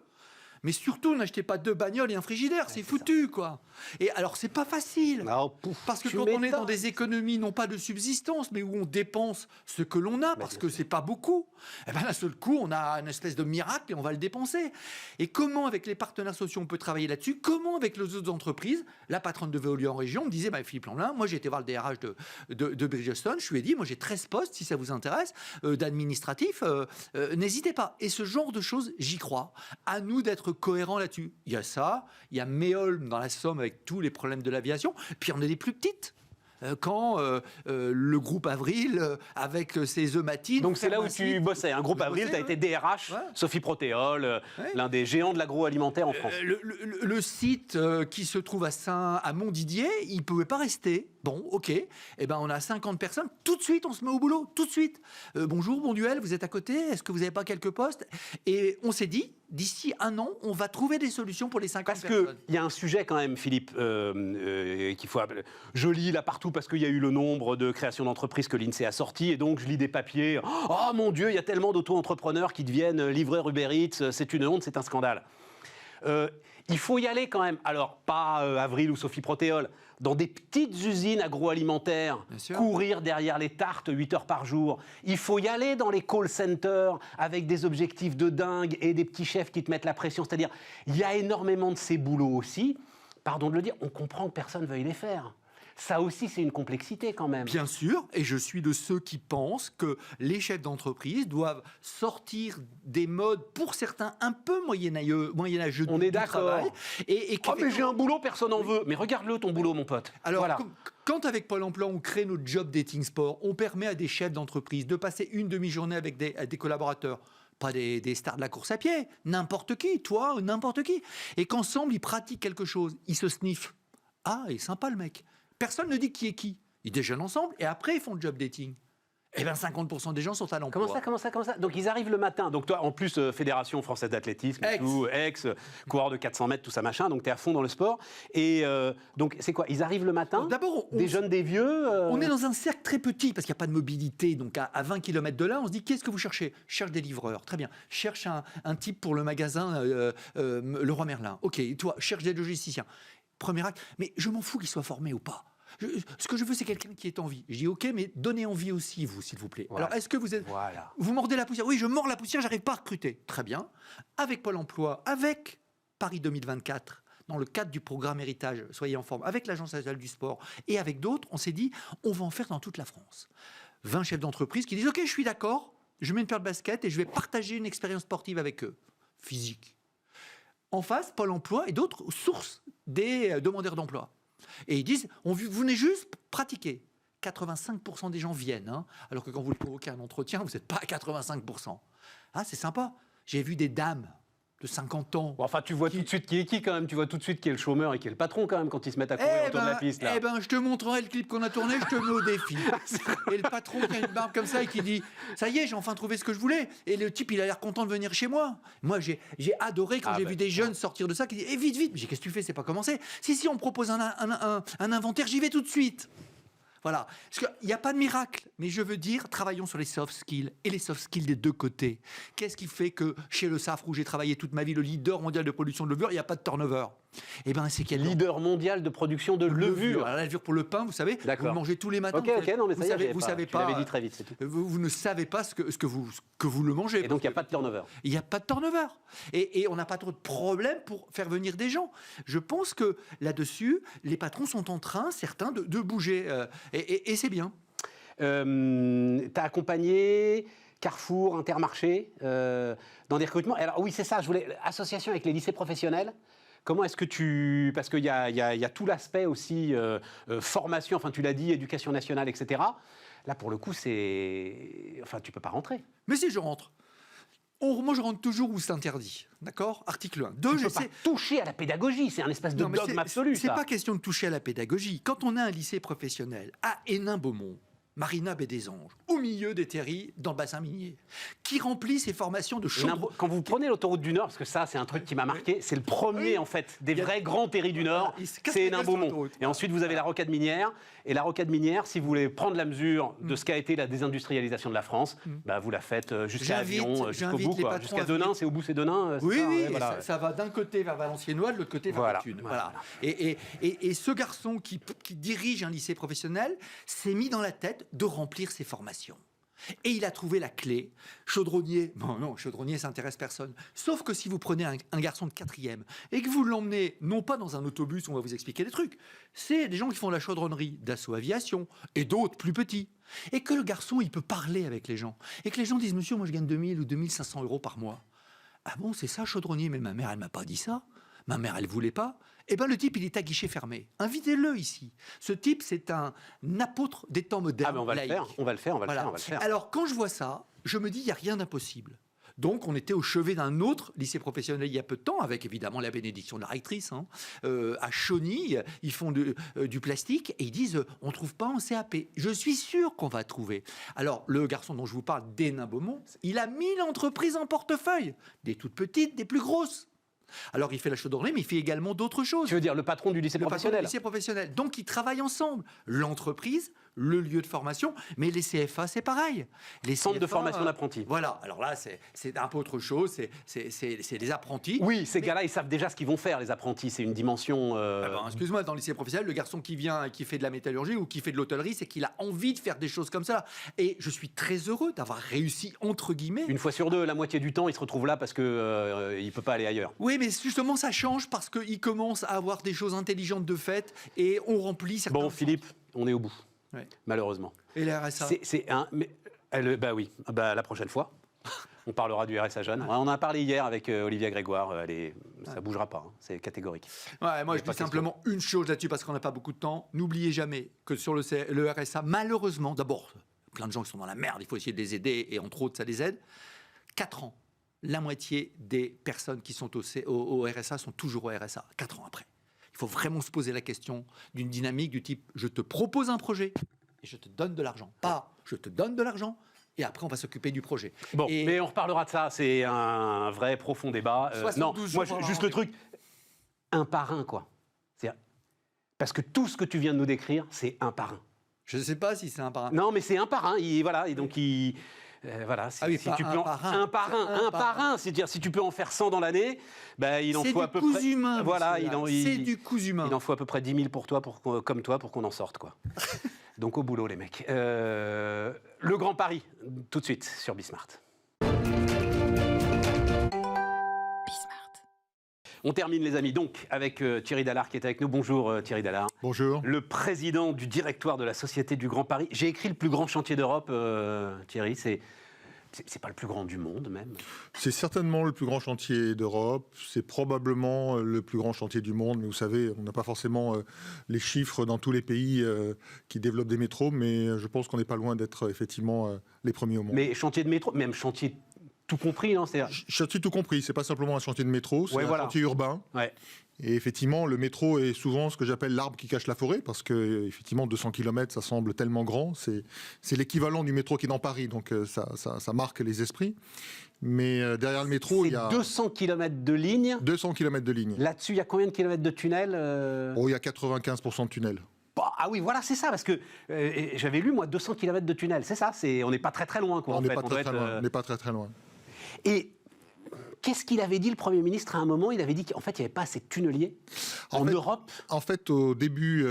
Mais surtout, n'achetez pas 2 bagnoles et un frigidaire, c'est foutu, quoi. Et alors, c'est pas facile. Parce que quand on est dans des économies, non pas de subsistance, mais où on dépense ce que l'on a, parce que c'est pas beaucoup, et ben d'un seul coup, on a une espèce de miracle et on va le dépenser. Et comment, avec les partenaires sociaux, on peut travailler là-dessus? Comment, avec les autres entreprises? La patronne de Veolia en région me disait, Philippe Lamblin, moi j'ai été voir le DRH de Bridgestone, je lui ai dit, moi j'ai 13 postes, si ça vous intéresse, d'administratif, n'hésitez pas. Et ce genre de choses, j'y crois. À nous d'être cohérents là-dessus. Il y a ça, il y a Méolm dans la Somme avec tous les problèmes de l'aviation, puis on a des plus petites. Quand le groupe Avril, avec ses œufs matines... Donc c'est là où tu bossais, un groupe Avril, tu as été DRH, Sophie Protéol, l'un des géants de l'agroalimentaire en France. Le site qui se trouve à Montdidier, il ne pouvait pas rester. Bon, ok, eh ben, on a 50 personnes, tout de suite on se met au boulot, tout de suite. Bonjour, Bonduel, vous êtes à côté, est-ce que vous n'avez pas quelques postes? Et on s'est dit, d'ici 1 an, on va trouver des solutions pour les 50 personnes. Parce qu'il y a un sujet quand même, Philippe, qu'il faut... Je lis là partout parce qu'il y a eu le nombre de créations d'entreprises que l'INSEE a sorti, et donc je lis des papiers. Oh mon Dieu, il y a tellement d'auto-entrepreneurs qui deviennent livreurs Uber Eats, c'est une honte, c'est un scandale. Il faut y aller quand même. Alors, pas Avril ou Sophie Protéol, dans des petites usines agroalimentaires, courir derrière les tartes 8 heures par jour. Il faut y aller dans les call centers avec des objectifs de dingue et des petits chefs qui te mettent la pression. C'est-à-dire, il y a énormément de ces boulots aussi. Pardon de le dire, on comprend que personne ne veuille les faire. Ça aussi, c'est une complexité quand même. Bien sûr, et je suis de ceux qui pensent que les chefs d'entreprise doivent sortir des modes, pour certains, un peu moyenâgeux On est d'accord. Travail. Mais j'ai un boulot, personne n'en veut. Mais regarde-le, ton boulot, mon pote. Alors, voilà. Quand avec Pôle emploi, on crée notre job dating sport, on permet à des chefs d'entreprise de passer une demi-journée avec des collaborateurs. Pas des stars de la course à pied, n'importe qui, toi, n'importe qui. Et qu'ensemble, ils pratiquent quelque chose, ils se sniffent. Ah, il est sympa le mec. Personne ne dit qui est qui. Ils déjeunent ensemble et après ils font le job dating. Eh bien, 50% des gens sont à l'emploi. Comment ça? Donc, ils arrivent le matin. Donc, toi, en plus, Fédération Française d'Athlétisme, coureur de 400 mètres, tout ça, machin. Donc, tu es à fond dans le sport. Et donc, c'est quoi? Ils arrivent le matin? D'abord, des jeunes, des vieux On est dans un cercle très petit parce qu'il n'y a pas de mobilité. Donc, à 20 km de là, on se dit, qu'est-ce que vous cherchez? Je cherche des livreurs. Très bien. Je cherche un type pour le magasin Leroy Merlin. OK. Et toi, cherche des logisticiens. Premier acte. Mais je m'en fous qu'ils soient formés ou pas. Ce que je veux, c'est quelqu'un qui ait envie. Je dis OK, mais donnez envie aussi, vous, s'il vous plaît. Voilà. Alors, est-ce que vous êtes... Voilà. Vous mordez la poussière? Oui, je mords la poussière, j'arrive pas à recruter. Très bien. Avec Pôle emploi, avec Paris 2024, dans le cadre du programme Héritage, Soyez en forme, avec l'Agence nationale du sport et avec d'autres, on s'est dit, on va en faire dans toute la France. 20 chefs d'entreprise qui disent OK, je suis d'accord, je mets une paire de baskets et je vais partager une expérience sportive avec eux, physique. En face, Pôle emploi et d'autres sources des demandeurs d'emploi. Et ils disent, vous venez juste pratiquer. 85% des gens viennent, hein, alors que quand vous le convoquez à un entretien, vous n'êtes pas à 85%. Ah, c'est sympa. J'ai vu des dames de 50 ans. Bon, enfin, tu vois tout de suite qui est qui quand même. Tu vois tout de suite qui est le chômeur et qui est le patron quand même quand ils se mettent à courir autour de la piste. Là. Je te montrerai le clip qu'on a tourné, je te mets au défi. Et le patron qui a une barbe comme ça et qui dit, ça y est, j'ai enfin trouvé ce que je voulais. Et le type, il a l'air content de venir chez moi. Moi, j'ai adoré quand j'ai vu des jeunes sortir de ça qui disent, vite, vite. J'ai dit, qu'est-ce que tu fais? C'est pas commencé. Si, on me propose un inventaire, j'y vais tout de suite. Voilà. Parce qu'il n'y a pas de miracle. Mais je veux dire, travaillons sur les soft skills et les soft skills des deux côtés. Qu'est-ce qui fait que chez le Safre, où j'ai travaillé toute ma vie, le leader mondial de production de levure, il n'y a pas de turnover? Eh bien, c'est qu'il y a leader mondial de production de levure. Alors, la levure pour le pain, vous savez, vous le mangez tous les matins. Ok, non, mais ça vous savez pas. Tu l'avais dit très vite, c'est tout. Vous ne savez pas ce que vous le mangez. Et donc, il n'y a pas de turnover. Il n'y a pas de turnover. Et on n'a pas trop de problème pour faire venir des gens. Je pense que là-dessus, les patrons sont en train, certains, de bouger. Et c'est bien. Tu as accompagné Carrefour, Intermarché, dans des recrutements. Alors oui, c'est ça, je voulais... Association avec les lycées professionnels. Comment est-ce que tu... Parce qu'il y a tout l'aspect aussi formation, enfin tu l'as dit, éducation nationale, etc. Là, pour le coup, c'est... Enfin, tu ne peux pas rentrer. Mais si je rentre. Moi, je rentre toujours où c'est interdit. D'accord? Article 1. 2, tu ne peux pas toucher à la pédagogie. C'est un espèce de dogme absolu. C'est pas question de toucher à la pédagogie. Quand on a un lycée professionnel à Hénin-Beaumont, Marina Baie des Anges, au milieu des terris, dans le bassin minier, qui remplit ses formations de chaudron. Quand vous prenez l'autoroute du Nord, parce que ça, c'est un truc qui m'a marqué, c'est le premier, en fait, des vrais grands terris du Nord, c'est Hénin-Beaumont. Et ensuite, vous avez la rocade minière. Et la rocade minière, si vous voulez prendre la mesure de ce qu'a été la désindustrialisation de la France, bah, vous la faites jusqu'à Avion, jusqu'au bout, quoi. Jusqu'à Denain, c'est au bout, c'est Denain. Oui, ça, oui, ouais, voilà. ça va d'un côté vers Valenciennois, de l'autre côté vers Béthune. Voilà. Et ce garçon qui dirige un lycée professionnel s'est mis dans la tête de remplir ses formations. Et il a trouvé la clé. Chaudronnier, bon non, chaudronnier, ça intéresse personne. Sauf que si vous prenez un garçon de 4e et que vous l'emmenez, non pas dans un autobus, on va vous expliquer des trucs, c'est des gens qui font la chaudronnerie d'Assaut Aviation et d'autres plus petits. Et que le garçon, il peut parler avec les gens. Et que les gens disent, monsieur, moi je gagne 2000 ou 2500 euros par mois. Ah bon, c'est ça, chaudronnier? Mais ma mère, elle m'a pas dit ça. Ma mère, elle voulait pas. Eh bien, le type, il est à guichet fermé. Invitez-le ici. Ce type, c'est un apôtre des temps modernes. Ah, mais on va le faire, on va le faire, on va Voilà. le faire. Alors, quand je vois ça, je me dis, il n'y a rien d'impossible. Donc, on était au chevet d'un autre lycée professionnel il y a peu de temps, avec évidemment la bénédiction de la rectrice. À Chauny, ils font du plastique et ils disent on ne trouve pas en CAP. Je suis sûr qu'on va trouver. Alors, le garçon dont je vous parle, d'Hénin-Beaumont, il a 1000 entreprises en portefeuille, des toutes petites, des plus grosses. Alors, il fait la chaudronnerie, mais il fait également d'autres choses. Tu veux dire le patron du lycée professionnel? Le lycée professionnel. Donc, ils travaillent ensemble. L'entreprise, le lieu de formation, mais les CFA, c'est pareil. Les centres de CFA, formation d'apprentis. Voilà. Alors là, c'est un peu autre chose. C'est des apprentis. Oui, ces gars-là, ils savent déjà ce qu'ils vont faire, les apprentis. C'est une dimension... Excuse-moi, dans le lycée professionnel, le garçon qui vient, qui fait de la métallurgie ou qui fait de l'hôtellerie, c'est qu'il a envie de faire des choses comme ça. Et je suis très heureux d'avoir réussi, entre guillemets. Une fois sur deux, la moitié du temps, il se retrouve là parce qu'il ne peut pas aller ailleurs. Oui, mais justement, ça change parce qu'il commence à avoir des choses intelligentes de fait et on remplit certains... Bon, Philippe, on est au bout, malheureusement. Et le RSA bah oui, bah, la prochaine fois, on parlera du RSA jeune. On en a parlé hier avec Olivia Grégoire, ça ne bougera pas, c'est catégorique. Ouais, moi, je dis simplement une chose là-dessus parce qu'on n'a pas beaucoup de temps. N'oubliez jamais que sur le RSA, malheureusement, d'abord, plein de gens qui sont dans la merde, il faut essayer de les aider et entre autres, ça les aide. 4 ans. La moitié des personnes qui sont au RSA sont toujours au RSA, 4 ans après. Il faut vraiment se poser la question d'une dynamique du type « je te propose un projet et je te donne de l'argent ». Pas « je te donne de l'argent et après on va s'occuper du projet ». Bon, mais on reparlera de ça, c'est un vrai profond débat. Non, moi, juste le truc, un par un, quoi. Parce que tout ce que tu viens de nous décrire, c'est un par un. Je ne sais pas si c'est un par un. Non, mais c'est un par un, voilà, et donc il... voilà, si tu peux un par un, c'est-à-dire si tu peux en faire 100 dans l'année, bah, il en faut à peu près. Voilà, c'est du cousu humain. Il en faut à peu près 10 000 pour toi, comme toi, pour qu'on en sorte, quoi. Donc au boulot, les mecs. Le Grand Paris, tout de suite sur Bismart. On termine, les amis, donc, avec Thierry Dallard qui est avec nous. Bonjour Thierry Dallard. Bonjour. Le président du directoire de la Société du Grand Paris. J'ai écrit le plus grand chantier d'Europe, Thierry. C'est pas le plus grand du monde, même. C'est certainement le plus grand chantier d'Europe. C'est probablement le plus grand chantier du monde. Mais vous savez, on n'a pas forcément les chiffres dans tous les pays qui développent des métros. Mais je pense qu'on n'est pas loin d'être effectivement les premiers au monde. Mais chantier de métro, même chantier tout compris, non? Chantier tout compris. C'est pas simplement un chantier de métro, c'est un chantier urbain. Ouais. Et effectivement, le métro est souvent ce que j'appelle l'arbre qui cache la forêt, parce que effectivement, 200 km, ça semble tellement grand. C'est l'équivalent du métro qui est dans Paris, donc ça marque les esprits. Mais derrière le métro, il y a 200 km de ligne. 200 km de ligne. Là-dessus, il y a combien de kilomètres de tunnels Oh, il y a 95% de tunnels. Ah oui, voilà, c'est ça, parce que j'avais lu, moi, 200 km de tunnels, c'est ça, on n'est pas très très loin, quoi. On n'est pas très très loin. Et qu'est-ce qu'il avait dit, le Premier ministre, à un moment? Il avait dit qu'en fait, il n'y avait pas assez de tunneliers en Europe. En fait, au début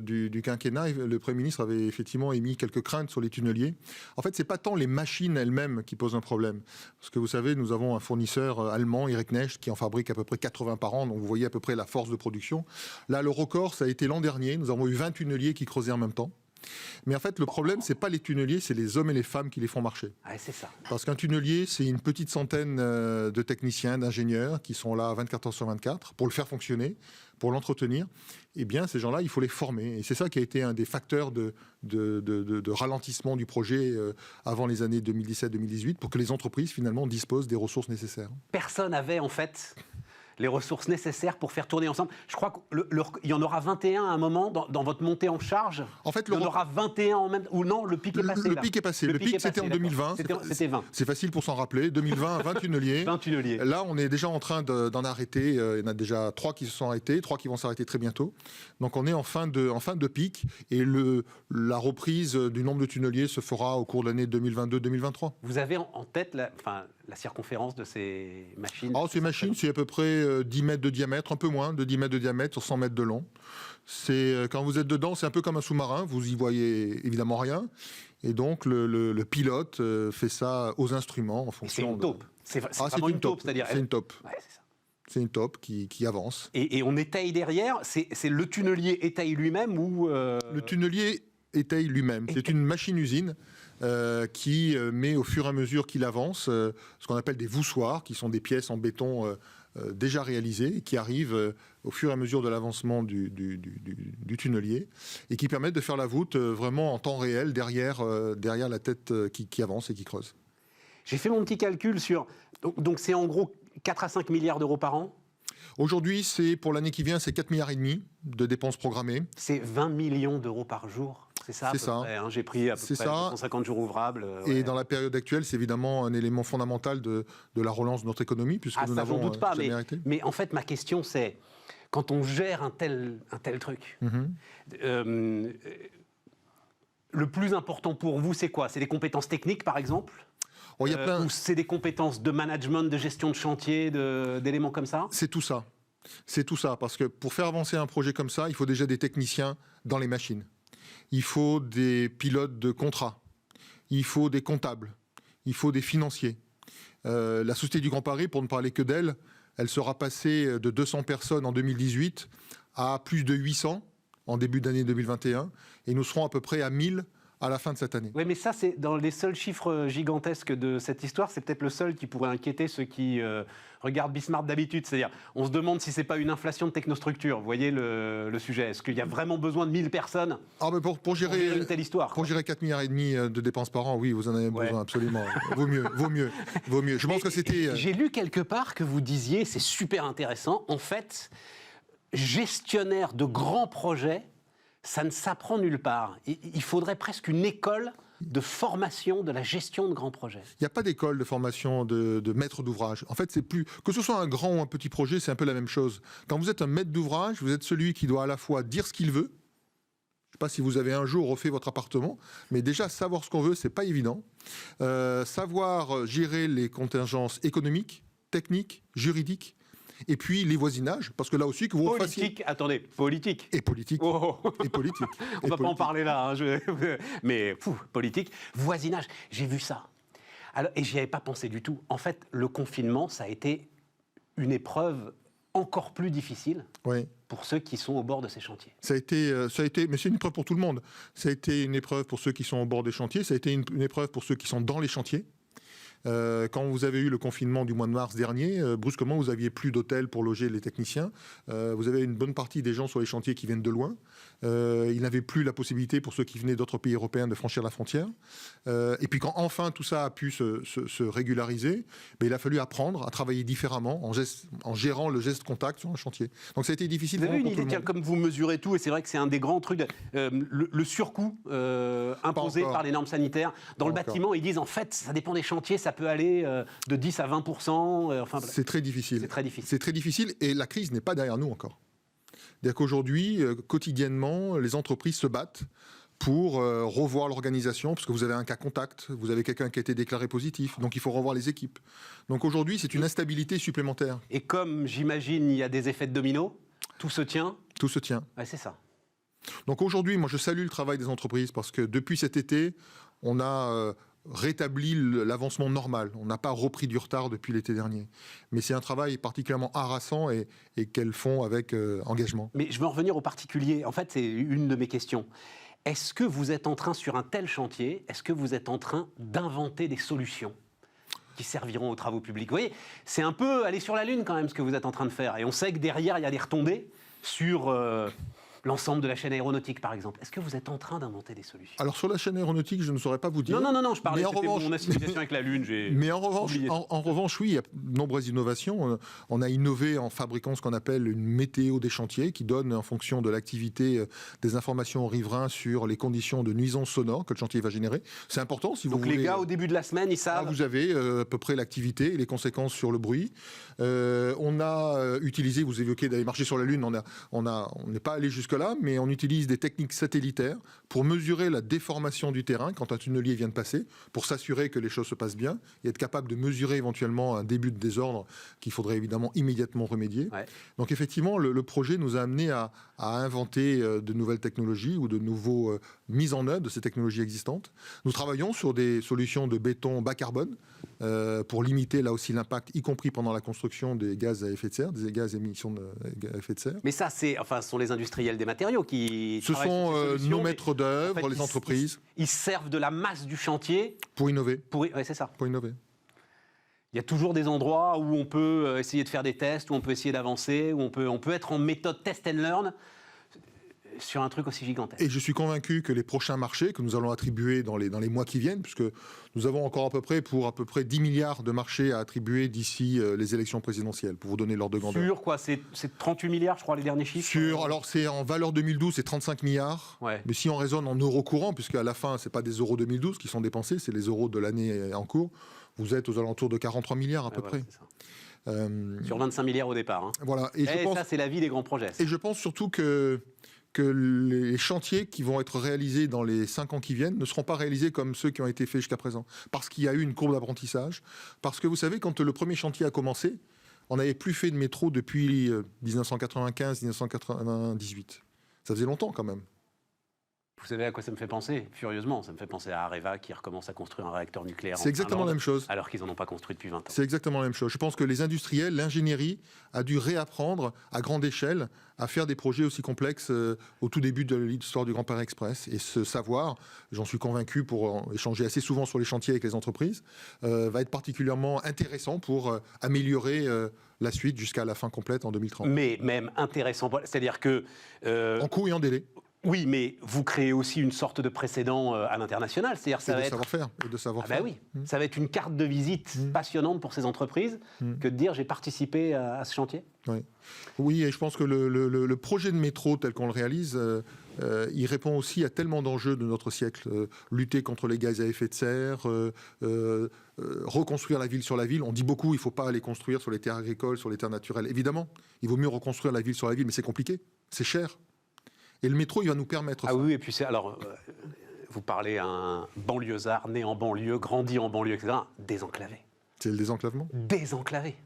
du quinquennat, le Premier ministre avait effectivement émis quelques craintes sur les tunneliers. En fait, ce n'est pas tant les machines elles-mêmes qui posent un problème. Parce que vous savez, nous avons un fournisseur allemand, Irrknecht, qui en fabrique à peu près 80 par an. Donc vous voyez à peu près la force de production. Là, le record, ça a été l'an dernier. Nous avons eu 20 tunneliers qui creusaient en même temps. Mais en fait, le problème, c'est pas les tunneliers, c'est les hommes et les femmes qui les font marcher. Ah, c'est ça. Parce qu'un tunnelier, c'est une petite centaine de techniciens, d'ingénieurs qui sont là 24 heures sur 24 pour le faire fonctionner, pour l'entretenir. Eh bien, ces gens-là, il faut les former. Et c'est ça qui a été un des facteurs de ralentissement du projet avant les années 2017-2018, pour que les entreprises, finalement, disposent des ressources nécessaires. Personne n'avait, en fait, les ressources nécessaires pour faire tourner ensemble. Je crois qu'il y en aura 21 à un moment dans votre montée en charge. En fait, il y en aura 21 en même temps. Ou non, le pic est passé. Le pic est passé. Le pic, c'était en 2020. C'était 20. C'est facile pour s'en rappeler. 2020, 20 tunneliers. 20 tunneliers. Là, on est déjà en train d'en arrêter. Il y en a déjà 3 qui se sont arrêtés, 3 qui vont s'arrêter très bientôt. Donc, on est en fin de pic. Et la reprise du nombre de tunneliers se fera au cours de l'année 2022-2023. Vous avez en tête la circonférence de ces machines? Ces machines, c'est à peu près 10 mètres de diamètre, un peu moins de 10 mètres de diamètre sur 100 mètres de long. Quand vous êtes dedans, c'est un peu comme un sous-marin, vous y voyez évidemment rien. Et donc le pilote fait ça aux instruments en fonction. C'est une taupe. C'est vraiment une taupe, c'est-à-dire. C'est une taupe. Ouais, c'est ça. C'est une taupe qui avance. Et on étaye derrière. C'est le tunnelier étaye lui-même ou Le tunnelier étaye lui-même. C'est une machine-usine. Qui met au fur et à mesure qu'il avance ce qu'on appelle des voussoirs, qui sont des pièces en béton déjà réalisées, et qui arrivent au fur et à mesure de l'avancement du tunnelier, et qui permettent de faire la voûte vraiment en temps réel derrière la tête qui avance et qui creuse. J'ai fait mon petit calcul sur... Donc c'est en gros 4 à 5 milliards d'euros par an. Aujourd'hui, pour l'année qui vient, c'est 4,5 milliards de dépenses programmées. C'est 20 millions d'euros par jour. C'est ça, à peu près, hein. J'ai pris à peu près 250 jours ouvrables. Et dans la période actuelle, c'est évidemment un élément fondamental de la relance de notre économie, puisque nous n'avons doute pas, jamais arrêté. Mais en fait, ma question, c'est, quand on gère un tel truc, le plus important pour vous, c'est quoi? C'est des compétences techniques, par exemple? Ou c'est des compétences de management, de gestion de chantier, d'éléments comme ça? C'est tout ça. C'est tout ça, parce que pour faire avancer un projet comme ça, il faut déjà des techniciens dans les machines. Il faut des pilotes de contrat, il faut des comptables, il faut des financiers. La Société du Grand Paris, pour ne parler que d'elle, elle sera passée de 200 personnes en 2018 à plus de 800 en début d'année 2021, et nous serons à peu près à 1000 à la fin de cette année. Oui, mais ça, c'est dans les seuls chiffres gigantesques de cette histoire, c'est peut-être le seul qui pourrait inquiéter ceux qui regardent Bismart d'habitude. C'est-à-dire, on se demande si c'est pas une inflation de technostructure. Vous voyez le sujet? Est-ce qu'il y a vraiment besoin de 1000 personnes pour gérer une telle histoire? Pour gérer 4,5 milliards de dépenses par an, oui, vous en avez besoin, absolument. Vaut mieux. Je pense que c'était... J'ai lu quelque part que vous disiez, c'est super intéressant, en fait, gestionnaire de grands projets, ça ne s'apprend nulle part. Il faudrait presque une école de formation de la gestion de grands projets. Il n'y a pas d'école de formation de maître d'ouvrage. En fait, c'est plus... Que ce soit un grand ou un petit projet, c'est un peu la même chose. Quand vous êtes un maître d'ouvrage, vous êtes celui qui doit à la fois dire ce qu'il veut. Je ne sais pas si vous avez un jour refait votre appartement, mais déjà, savoir ce qu'on veut, ce n'est pas évident. Savoir gérer les contingences économiques, techniques, juridiques, et puis les voisinages, parce que là aussi que vous politique, attendez, politique. Et politique. Oh. Et politique. On ne va pas en parler là, mais politique. Voisinage, j'ai vu ça. Alors, et j'y avais pas pensé du tout. En fait, le confinement, ça a été une épreuve encore plus difficile pour ceux qui sont au bord de ces chantiers. Ça a été, mais c'est une épreuve pour tout le monde. Ça a été une épreuve pour ceux qui sont au bord des chantiers, ça a été une épreuve pour ceux qui sont dans les chantiers. Quand vous avez eu le confinement du mois de mars dernier, brusquement, vous n'aviez plus d'hôtel pour loger les techniciens. Vous avez une bonne partie des gens sur les chantiers qui viennent de loin. Ils n'avaient plus la possibilité, pour ceux qui venaient d'autres pays européens, de franchir la frontière. Et puis quand enfin tout ça a pu se régulariser, il a fallu apprendre à travailler différemment en gérant le geste contact sur un chantier. Donc ça a été difficile. Vous avez une idée, comme vous mesurez tout, et c'est vrai que c'est un des grands trucs, le surcoût imposé par les normes sanitaires. Dans le bâtiment, ils disent en fait, ça dépend des chantiers, ça peut aller de 10 à 20%. C'est très difficile. C'est très difficile, et la crise n'est pas derrière nous encore. C'est-à-dire qu'aujourd'hui, quotidiennement, les entreprises se battent pour revoir l'organisation, parce que vous avez un cas contact, vous avez quelqu'un qui a été déclaré positif, donc il faut revoir les équipes. Donc aujourd'hui, c'est une instabilité supplémentaire. Et comme j'imagine, il y a des effets de domino, tout se tient. Tout se tient. Ouais, c'est ça. Donc aujourd'hui, moi je salue le travail des entreprises, parce que depuis cet été, on a... rétabli l'avancement normal. On n'a pas repris du retard depuis l'été dernier. Mais c'est un travail particulièrement harassant et qu'elles font avec engagement. Mais je veux en revenir aux particuliers. En fait, c'est une de mes questions. Est-ce que vous êtes en train, sur un tel chantier, est-ce que vous êtes en train d'inventer des solutions qui serviront aux travaux publics? Vous voyez, c'est un peu aller sur la Lune quand même, ce que vous êtes en train de faire. Et on sait que derrière, il y a des retombées sur l'ensemble de la chaîne aéronautique, par exemple. Est-ce que vous êtes en train d'inventer des solutions? Alors sur la chaîne aéronautique, je ne saurais pas vous dire. Non, je parlais Mais en de revanche- mon association avec la Lune. Mais en revanche, oui, il y a de nombreuses innovations. On a innové en fabriquant ce qu'on appelle une météo des chantiers qui donne, en fonction de l'activité, des informations aux riverains sur les conditions de nuisance sonore que le chantier va générer. C'est important si vous Donc voulez. les gars, au début de la semaine, ils savent. Vous avez à peu près l'activité et les conséquences sur le bruit. On a utilisé, vous évoquez d'aller marcher sur la Lune, on n'est pas allé jusque-là, mais on utilise des techniques satellitaires pour mesurer la déformation du terrain quand un tunnelier vient de passer, pour s'assurer que les choses se passent bien et être capable de mesurer éventuellement un début de désordre qu'il faudrait évidemment immédiatement remédier. Ouais. Donc effectivement, le projet nous a amené à inventer de nouvelles technologies ou de nouveaux mises en œuvre de ces technologies existantes. Nous travaillons sur des solutions de béton bas carbone pour limiter là aussi l'impact, y compris pendant la construction des gaz à effet de serre, des gaz émissions à effet de serre. Mais ça, ce sont les industriels des matériaux qui Ce travaillent sur ces sont solutions, nos mais maîtres d'œuvre, en fait, les entreprises, Ils servent de la masse du chantier pour innover. ouais, c'est ça. Pour innover. Il y a toujours des endroits où on peut essayer de faire des tests, où on peut essayer d'avancer, où on peut être en méthode test and learn sur un truc aussi gigantesque. Et je suis convaincu que les prochains marchés que nous allons attribuer dans les mois qui viennent, puisque nous avons encore à peu près 10 milliards de marchés à attribuer d'ici les élections présidentielles, pour vous donner l'ordre de grandeur. Sur quoi? C'est 38 milliards, je crois, les derniers chiffres. Alors c'est en valeur 2012, c'est 35 milliards. Ouais. Mais si on raisonne en euros courants, puisque à la fin, c'est pas des euros 2012 qui sont dépensés, c'est les euros de l'année en cours, vous êtes aux alentours de 43 milliards à peu près. C'est ça. Sur 25 milliards au départ. Hein. Voilà. Et ça, c'est la vie des grands projets. Et je pense surtout que les chantiers qui vont être réalisés dans les 5 ans qui viennent ne seront pas réalisés comme ceux qui ont été faits jusqu'à présent. Parce qu'il y a eu une courbe d'apprentissage. Parce que vous savez, quand le premier chantier a commencé, on n'avait plus fait de métro depuis 1995-1998. Ça faisait longtemps quand même. Vous savez à quoi ça me fait penser? Furieusement, ça me fait penser à Areva qui recommence à construire un réacteur nucléaire. C'est exactement la même chose. Alors qu'ils n'en ont pas construit depuis 20 ans. C'est exactement la même chose. Je pense que les industriels, l'ingénierie a dû réapprendre à grande échelle à faire des projets aussi complexes au tout début de l'histoire du Grand Paris Express. Et ce savoir, j'en suis convaincu pour échanger assez souvent sur les chantiers avec les entreprises, va être particulièrement intéressant pour améliorer la suite jusqu'à la fin complète en 2030. Mais même intéressant, c'est-à-dire que... En coût et en délai. Oui, mais vous créez aussi une sorte de précédent à l'international. C'est-à-dire ça va être... savoir-faire. Et de savoir-faire. Ah bah oui, ça va être une carte de visite passionnante pour ces entreprises que de dire j'ai participé à ce chantier. Oui, et je pense que le projet de métro tel qu'on le réalise, il répond aussi à tellement d'enjeux de notre siècle. Lutter contre les gaz à effet de serre, reconstruire la ville sur la ville. On dit beaucoup, il ne faut pas aller construire sur les terres agricoles, sur les terres naturelles. Évidemment, il vaut mieux reconstruire la ville sur la ville, mais c'est compliqué, c'est cher. Et le métro, il va nous permettre ça. Ah oui, et puis vous parlez à un banlieusard, né en banlieue, grandi en banlieue, etc., désenclavé. C'est le désenclavement. Désenclavé.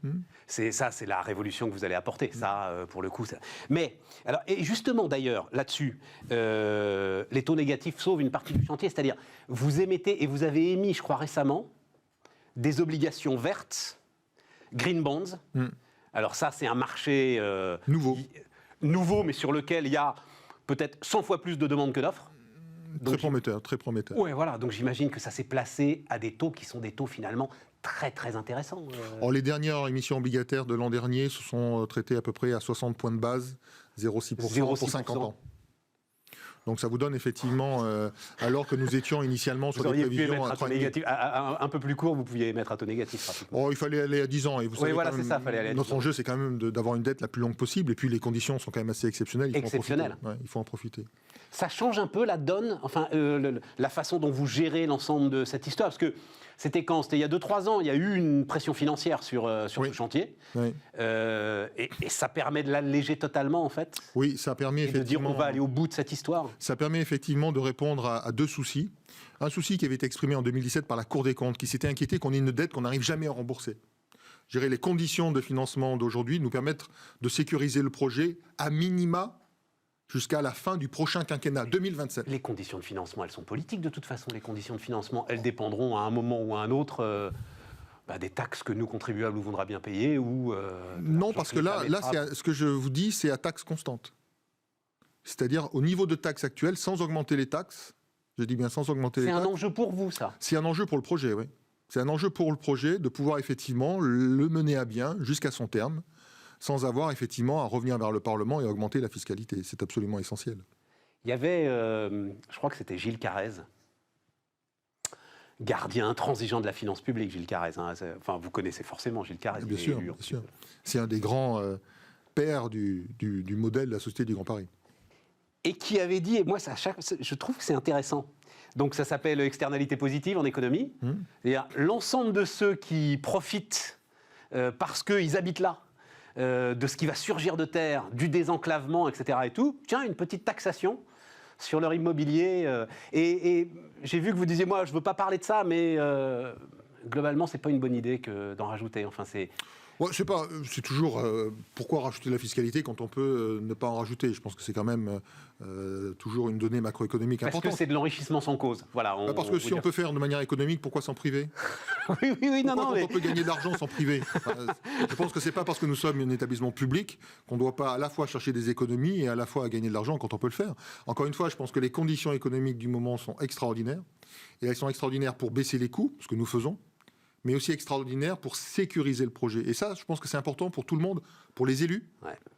C'est la révolution que vous allez apporter, ça, pour le coup. Ça. Mais, alors, et justement, d'ailleurs, là-dessus, les taux négatifs sauvent une partie du chantier, c'est-à-dire, vous émettez, et vous avez émis, je crois récemment, des obligations vertes, green bonds. Alors ça, c'est un marché... Nouveau, mais sur lequel il y a peut-être 100 fois plus de demandes que d'offres. Très prometteur, très prometteur. Oui, voilà. Donc j'imagine que ça s'est placé à des taux qui sont des taux finalement très, très intéressants. Les dernières émissions obligataires de l'an dernier se sont traitées à peu près à 60 points de base, 0,6% pour 50 ans. Donc ça vous donne effectivement, alors que nous étions initialement sur des prévisions à 3,5. Un peu plus court, vous pouviez mettre à taux négatif pratiquement. Il fallait aller à 10 ans. Et vous savez, voilà, c'est ça, fallait aller à 10 ans. Notre enjeu, c'est quand même d'avoir une dette la plus longue possible. Et puis les conditions sont quand même assez exceptionnelles. Il faut en profiter. Ça change un peu la donne, enfin, la façon dont vous gérez l'ensemble de cette histoire. Parce que c'était quand? C'était il y a 2-3 ans, il y a eu une pression financière sur ce chantier. Et ça permet de l'alléger totalement, en fait. Oui, ça permet effectivement... de dire on va aller au bout de cette histoire. Ça permet effectivement de répondre à deux soucis. Un souci qui avait été exprimé en 2017 par la Cour des comptes, qui s'était inquiété qu'on ait une dette qu'on n'arrive jamais à rembourser. Je dirais, les conditions de financement d'aujourd'hui nous permettent de sécuriser le projet à minima jusqu'à la fin du prochain quinquennat, 2027. Les conditions de financement, elles sont politiques de toute façon. Les conditions de financement, elles dépendront à un moment ou à un autre des taxes que nous, contribuables, nous voudra bien payer ou... non, parce que là ce que je vous dis, c'est à taxe constante. C'est-à-dire au niveau de taxes actuelles, sans augmenter les taxes, je dis bien sans augmenter les taxes. C'est un enjeu pour vous, ça? C'est un enjeu pour le projet, oui. C'est un enjeu pour le projet de pouvoir effectivement le mener à bien jusqu'à son terme. sans avoir effectivement à revenir vers le Parlement et à augmenter la fiscalité. C'est absolument essentiel. Il y avait, je crois que c'était Gilles Carrez, gardien intransigeant de la finance publique, Gilles Carrez. Hein. Enfin, vous connaissez forcement Gilles Carrez. Bien sûr, bien sûr. C'est un des grands pères du modèle de la Société du Grand Paris. Et qui avait dit, et moi, je trouve que c'est intéressant. Donc, ça s'appelle externalité positive en économie. C'est-à-dire, l'ensemble de ceux qui profitent parce qu'ils habitent là, de ce qui va surgir de terre, du désenclavement, etc. et tout, tiens, une petite taxation sur leur immobilier. Et j'ai vu que vous disiez, moi, je ne veux pas parler de ça, mais globalement, ce n'est pas une bonne idée d'en rajouter. Enfin, c'est... Ouais, je sais pas, c'est toujours pourquoi rajouter de la fiscalité quand on peut ne pas en rajouter. Je pense que c'est quand même toujours une donnée macroéconomique importante. Parce que c'est de l'enrichissement sans cause. Voilà, parce que si on peut faire de manière économique, pourquoi s'en priver? Oui, non, mais... on peut gagner de l'argent sans priver. Je pense que c'est pas parce que nous sommes un établissement public qu'on ne doit pas à la fois chercher des économies et à la fois gagner de l'argent quand on peut le faire. Encore une fois, je pense que les conditions économiques du moment sont extraordinaires. Et elles sont extraordinaires pour baisser les coûts, ce que nous faisons, mais aussi extraordinaire pour sécuriser le projet. Et ça, je pense que c'est important pour tout le monde, pour les élus,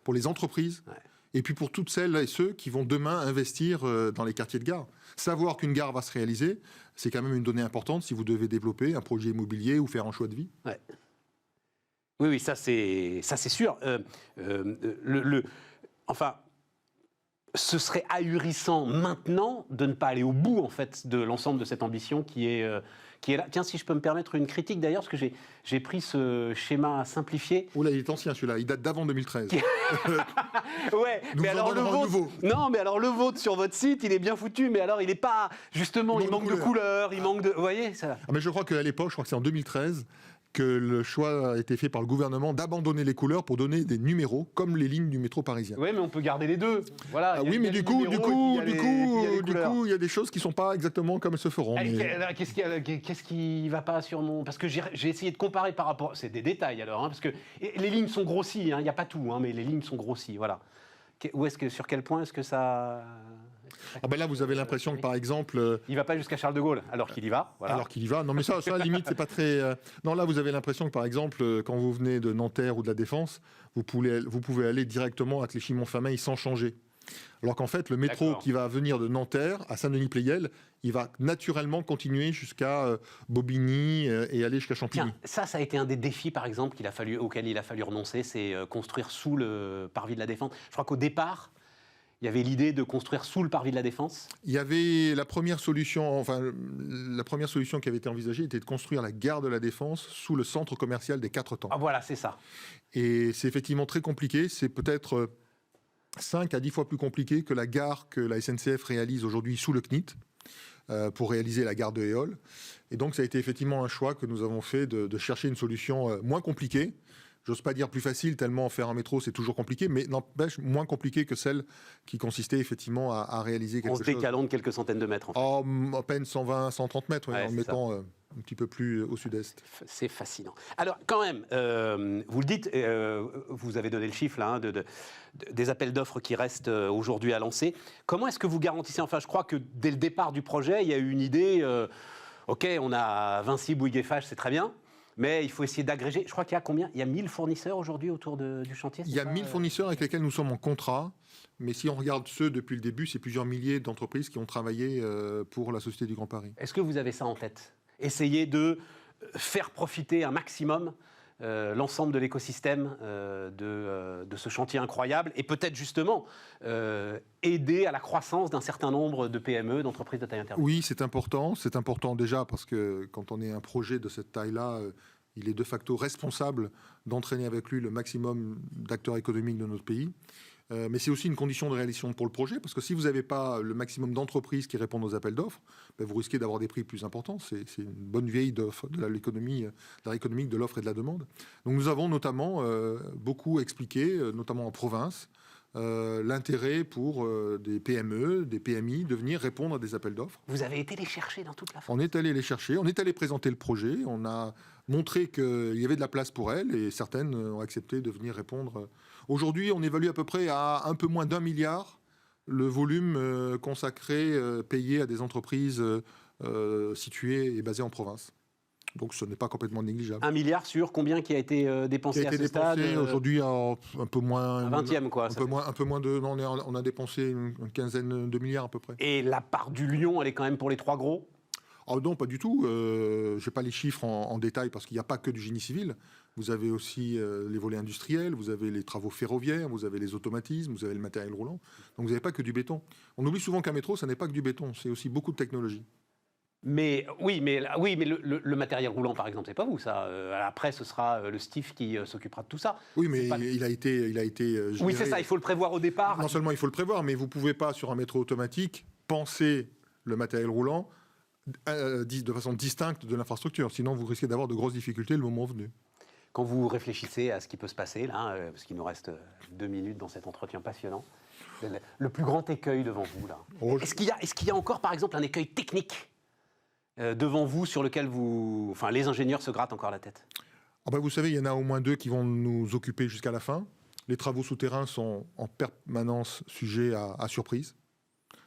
pour les entreprises, et puis pour toutes celles et ceux qui vont demain investir dans les quartiers de gare. Savoir qu'une gare va se réaliser, c'est quand même une donnée importante si vous devez développer un projet immobilier ou faire un choix de vie. Ouais. Oui, ça c'est sûr. Enfin, ce serait ahurissant maintenant de ne pas aller au bout en fait de l'ensemble de cette ambition qui est là. Tiens, si je peux me permettre une critique d'ailleurs, parce que j'ai pris ce schéma simplifié. Oh là, il est ancien celui-là, il date d'avant 2013. Ouais, mais alors le vôtre, non, mais alors le vôtre sur votre site, il est bien foutu, mais alors il est pas justement, il manque de couleurs, il manque de, vous voyez ça. Mais je crois qu'à l'époque, je crois que c'est en 2013. Que le choix a été fait par le gouvernement d'abandonner les couleurs pour donner des numéros comme les lignes du métro parisien. Oui, mais on peut garder les deux. Voilà. Oui, mais du coup, il y a des choses qui sont pas exactement comme elles se feront. Qu'est-ce qui va pas sur mon... Parce que j'ai essayé de comparer par rapport... C'est des détails alors, hein, parce que les lignes sont grossies, hein, il n'y a pas tout, hein, mais les lignes sont grossies, voilà. Sur quel point est-ce que ça... Là, vous avez l'impression que, par exemple... Il ne va pas jusqu'à Charles de Gaulle, alors qu'il y va. Voilà. Alors qu'il y va. Non, mais ça limite, c'est pas très... Non, là, vous avez l'impression que, par exemple, quand vous venez de Nanterre ou de la Défense, vous pouvez aller directement à Clichy-Montfermeil sans changer. Alors qu'en fait, le métro qui va venir de Nanterre à Saint-Denis-Pleyel, il va naturellement continuer jusqu'à Bobigny et aller jusqu'à Champigny. Tiens, ça a été un des défis, par exemple, auquel il a fallu renoncer, c'est construire sous le parvis de la Défense. Je crois qu'au départ... Il y avait l'idée de construire sous le parvis de la Défense. Il y avait la première solution qui avait été envisagée était de construire la gare de la Défense sous le centre commercial des 4 Temps. Ah voilà, c'est ça. Et c'est effectivement très compliqué. C'est peut-être 5 à 10 fois plus compliqué que la gare que la SNCF réalise aujourd'hui sous le CNIT pour réaliser la gare de Éole. Et donc ça a été effectivement un choix que nous avons fait de chercher une solution moins compliquée. J'ose pas dire plus facile, tellement faire un métro, c'est toujours compliqué, mais n'empêche moins compliqué que celle qui consistait effectivement à réaliser quelque chose. En se décalant de quelques centaines de mètres, en fait. À peine 120, 130 mètres, en le mettant un petit peu plus au sud-est. C'est fascinant. Alors, quand même, vous le dites, vous avez donné le chiffre là, des appels d'offres qui restent aujourd'hui à lancer. Comment est-ce que vous garantissez, enfin, je crois que dès le départ du projet, il y a eu une idée, OK, on a Vinci, Bouygues Eiffage, c'est très bien. Mais il faut essayer d'agréger. Je crois qu'il y a combien ? Il y a 1000 fournisseurs aujourd'hui autour du chantier. Il y a 1000 fournisseurs avec lesquels nous sommes en contrat. Mais si on regarde ceux depuis le début, c'est plusieurs milliers d'entreprises qui ont travaillé pour la Société du Grand Paris. Est-ce que vous avez ça en tête ? Essayer de faire profiter un maximum l'ensemble de l'écosystème de ce chantier incroyable et peut-être justement aider à la croissance d'un certain nombre de PME, d'entreprises de taille intermédiaire. Oui, c'est important. C'est important déjà parce que quand on est un projet de cette taille-là, il est de facto responsable d'entraîner avec lui le maximum d'acteurs économiques de notre pays. Mais c'est aussi une condition de réalisation pour le projet, parce que si vous n'avez pas le maximum d'entreprises qui répondent aux appels d'offres, vous risquez d'avoir des prix plus importants. C'est une bonne vieille de l'économie économique de l'offre et de la demande. Donc nous avons notamment beaucoup expliqué, notamment en province, l'intérêt pour des PME, des PMI, de venir répondre à des appels d'offres. Vous avez été les chercher dans toute la France ? On est allé les chercher, on est allé présenter le projet, on a montré qu'il y avait de la place pour elles, et certaines ont accepté de venir répondre. Aujourd'hui, on évalue à peu près à un peu moins d'1 milliard le volume consacré, payé à des entreprises situées et basées en province. Donc ce n'est pas complètement négligeable. 1 milliard sur combien qui a été dépensé Qui a été à ce stade dépensé aujourd'hui un peu moins. Un vingtième, quoi. Un peu moins de. Non, on a dépensé une quinzaine de milliards à peu près. Et la part du lion, elle est quand même pour les 3 gros? Oh non, pas du tout. Je n'ai pas les chiffres en détail parce qu'il n'y a pas que du génie civil. Vous avez aussi les volets industriels, vous avez les travaux ferroviaires, vous avez les automatismes, vous avez le matériel roulant. Donc vous n'avez pas que du béton. On oublie souvent qu'un métro, ça n'est pas que du béton, c'est aussi beaucoup de technologie. Mais le matériel roulant, par exemple, c'est pas vous, ça. Après, ce sera le Steve qui s'occupera de tout ça. Oui, mais il a été. Oui, c'est ça, il faut le prévoir au départ. Non seulement il faut le prévoir, mais vous ne pouvez pas, sur un métro automatique, penser le matériel roulant de façon distincte de l'infrastructure. Sinon, vous risquez d'avoir de grosses difficultés le moment venu. Quand vous réfléchissez à ce qui peut se passer, là, parce qu'il nous reste 2 minutes dans cet entretien passionnant, le plus grand écueil devant vous, là. Est-ce qu'il y a encore, par exemple, un écueil technique devant vous sur lequel les ingénieurs se grattent encore la tête? Vous savez, il y en a au moins 2 qui vont nous occuper jusqu'à la fin. Les travaux souterrains sont en permanence sujets à surprise.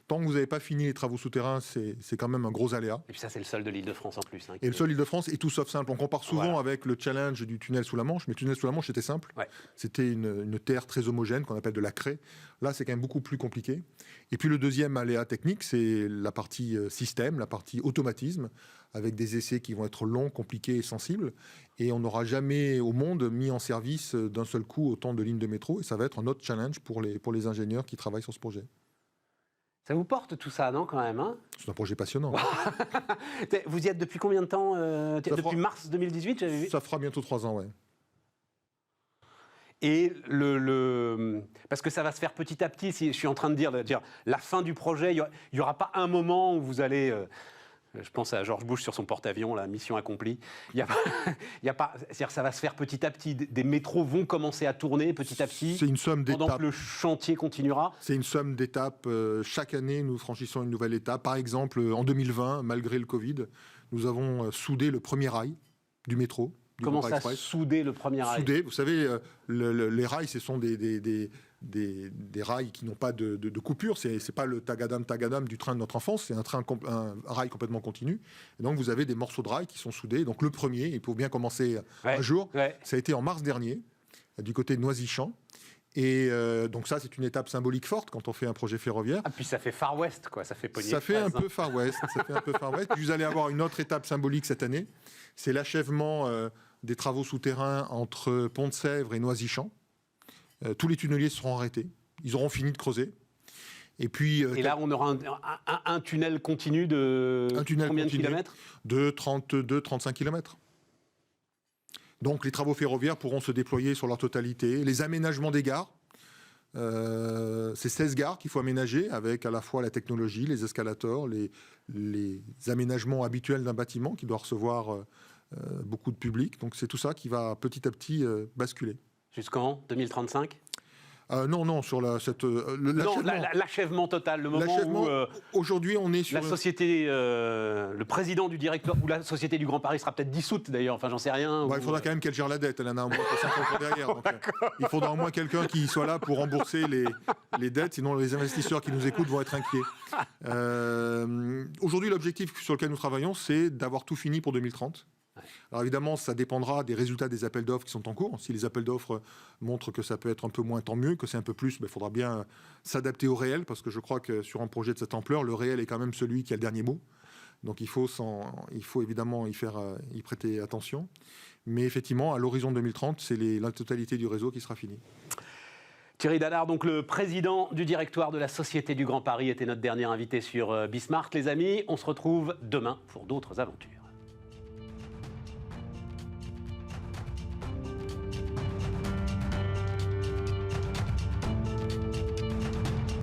Tant que vous n'avez pas fini les travaux souterrains, c'est quand même un gros aléa. Et puis ça, c'est le seul de l'Île-de-France en plus. Et le seul Île-de-France est tout sauf simple. On compare souvent avec le challenge du tunnel sous la Manche, mais le tunnel sous la Manche, était simple. Ouais. C'était une terre très homogène qu'on appelle de la craie. Là, c'est quand même beaucoup plus compliqué. Et puis le deuxième aléa technique, c'est la partie système, la partie automatisme, avec des essais qui vont être longs, compliqués et sensibles. Et on n'aura jamais au monde mis en service d'un seul coup autant de lignes de métro. Et ça va être un autre challenge pour les ingénieurs qui travaillent sur ce projet. Ça vous porte tout ça, non, quand même, hein? C'est un projet passionnant. Vous y êtes depuis combien de temps? Depuis mars 2018, j'avais vu. Ça fera bientôt 3 ans, ouais. Et parce que ça va se faire petit à petit, si je suis en train de dire la fin du projet, il n'y aura pas un moment où vous allez... je pense à George Bush sur son porte-avions, la mission accomplie. C'est-à-dire ça va se faire petit à petit. Des métros vont commencer à tourner petit à petit. C'est une somme d'étapes. Pendant que le chantier continuera. C'est une somme d'étapes. Chaque année, nous franchissons une nouvelle étape. Par exemple, en 2020, malgré le Covid, nous avons soudé le premier rail du métro. Comment ça, souder le premier rail? Soudé, vous savez, les rails, ce sont des rails qui n'ont pas de coupure. C'est pas le tagadam du train de notre enfance. C'est un rail complètement continu. Et donc, vous avez des morceaux de rail qui sont soudés. Donc, le premier, il faut bien commencer un jour. Ouais. Ça a été en mars dernier, du côté de Noisy-Champs. Et donc ça, c'est une étape symbolique forte quand on fait un projet ferroviaire. Ah, puis ça fait Far West, quoi. Ça fait pogner. Ça fait un peu Far West. Puis vous allez avoir une autre étape symbolique cette année. C'est l'achèvement des travaux souterrains entre Pont-de-Sèvres et Noisy-Champs. Tous les tunneliers seront arrêtés. Ils auront fini de creuser. Et puis. Et là, on aura un tunnel continu de combien de kilomètres? De 32-35 kilomètres. Donc les travaux ferroviaires pourront se déployer sur leur totalité. Les aménagements des gares, c'est 16 gares qu'il faut aménager avec à la fois la technologie, les escalators, les aménagements habituels d'un bâtiment qui doit recevoir beaucoup de public. Donc c'est tout ça qui va petit à petit basculer. Jusqu'en 2035 ? Non, sur l'achèvement total, le moment où aujourd'hui on est sur la société, le président du directoire ou la société du Grand Paris sera peut-être dissoute d'ailleurs, enfin j'en sais rien. Il faudra quand même qu'elle gère la dette, elle en a au moins 50 ans derrière. Donc, il faudra au moins quelqu'un qui soit là pour rembourser les dettes, sinon les investisseurs qui nous écoutent vont être inquiets. Aujourd'hui l'objectif sur lequel nous travaillons, c'est d'avoir tout fini pour 2030. Alors évidemment, ça dépendra des résultats des appels d'offres qui sont en cours. Si les appels d'offres montrent que ça peut être un peu moins, tant mieux. Que c'est un peu plus, il faudra bien s'adapter au réel, parce que je crois que sur un projet de cette ampleur, le réel est quand même celui qui a le dernier mot. Donc il faut évidemment y prêter attention. Mais effectivement, à l'horizon 2030, c'est la totalité du réseau qui sera finie. Thierry Dallard, donc le président du directoire de la Société du Grand Paris, était notre dernier invité sur Bismart. Les amis, on se retrouve demain pour d'autres aventures.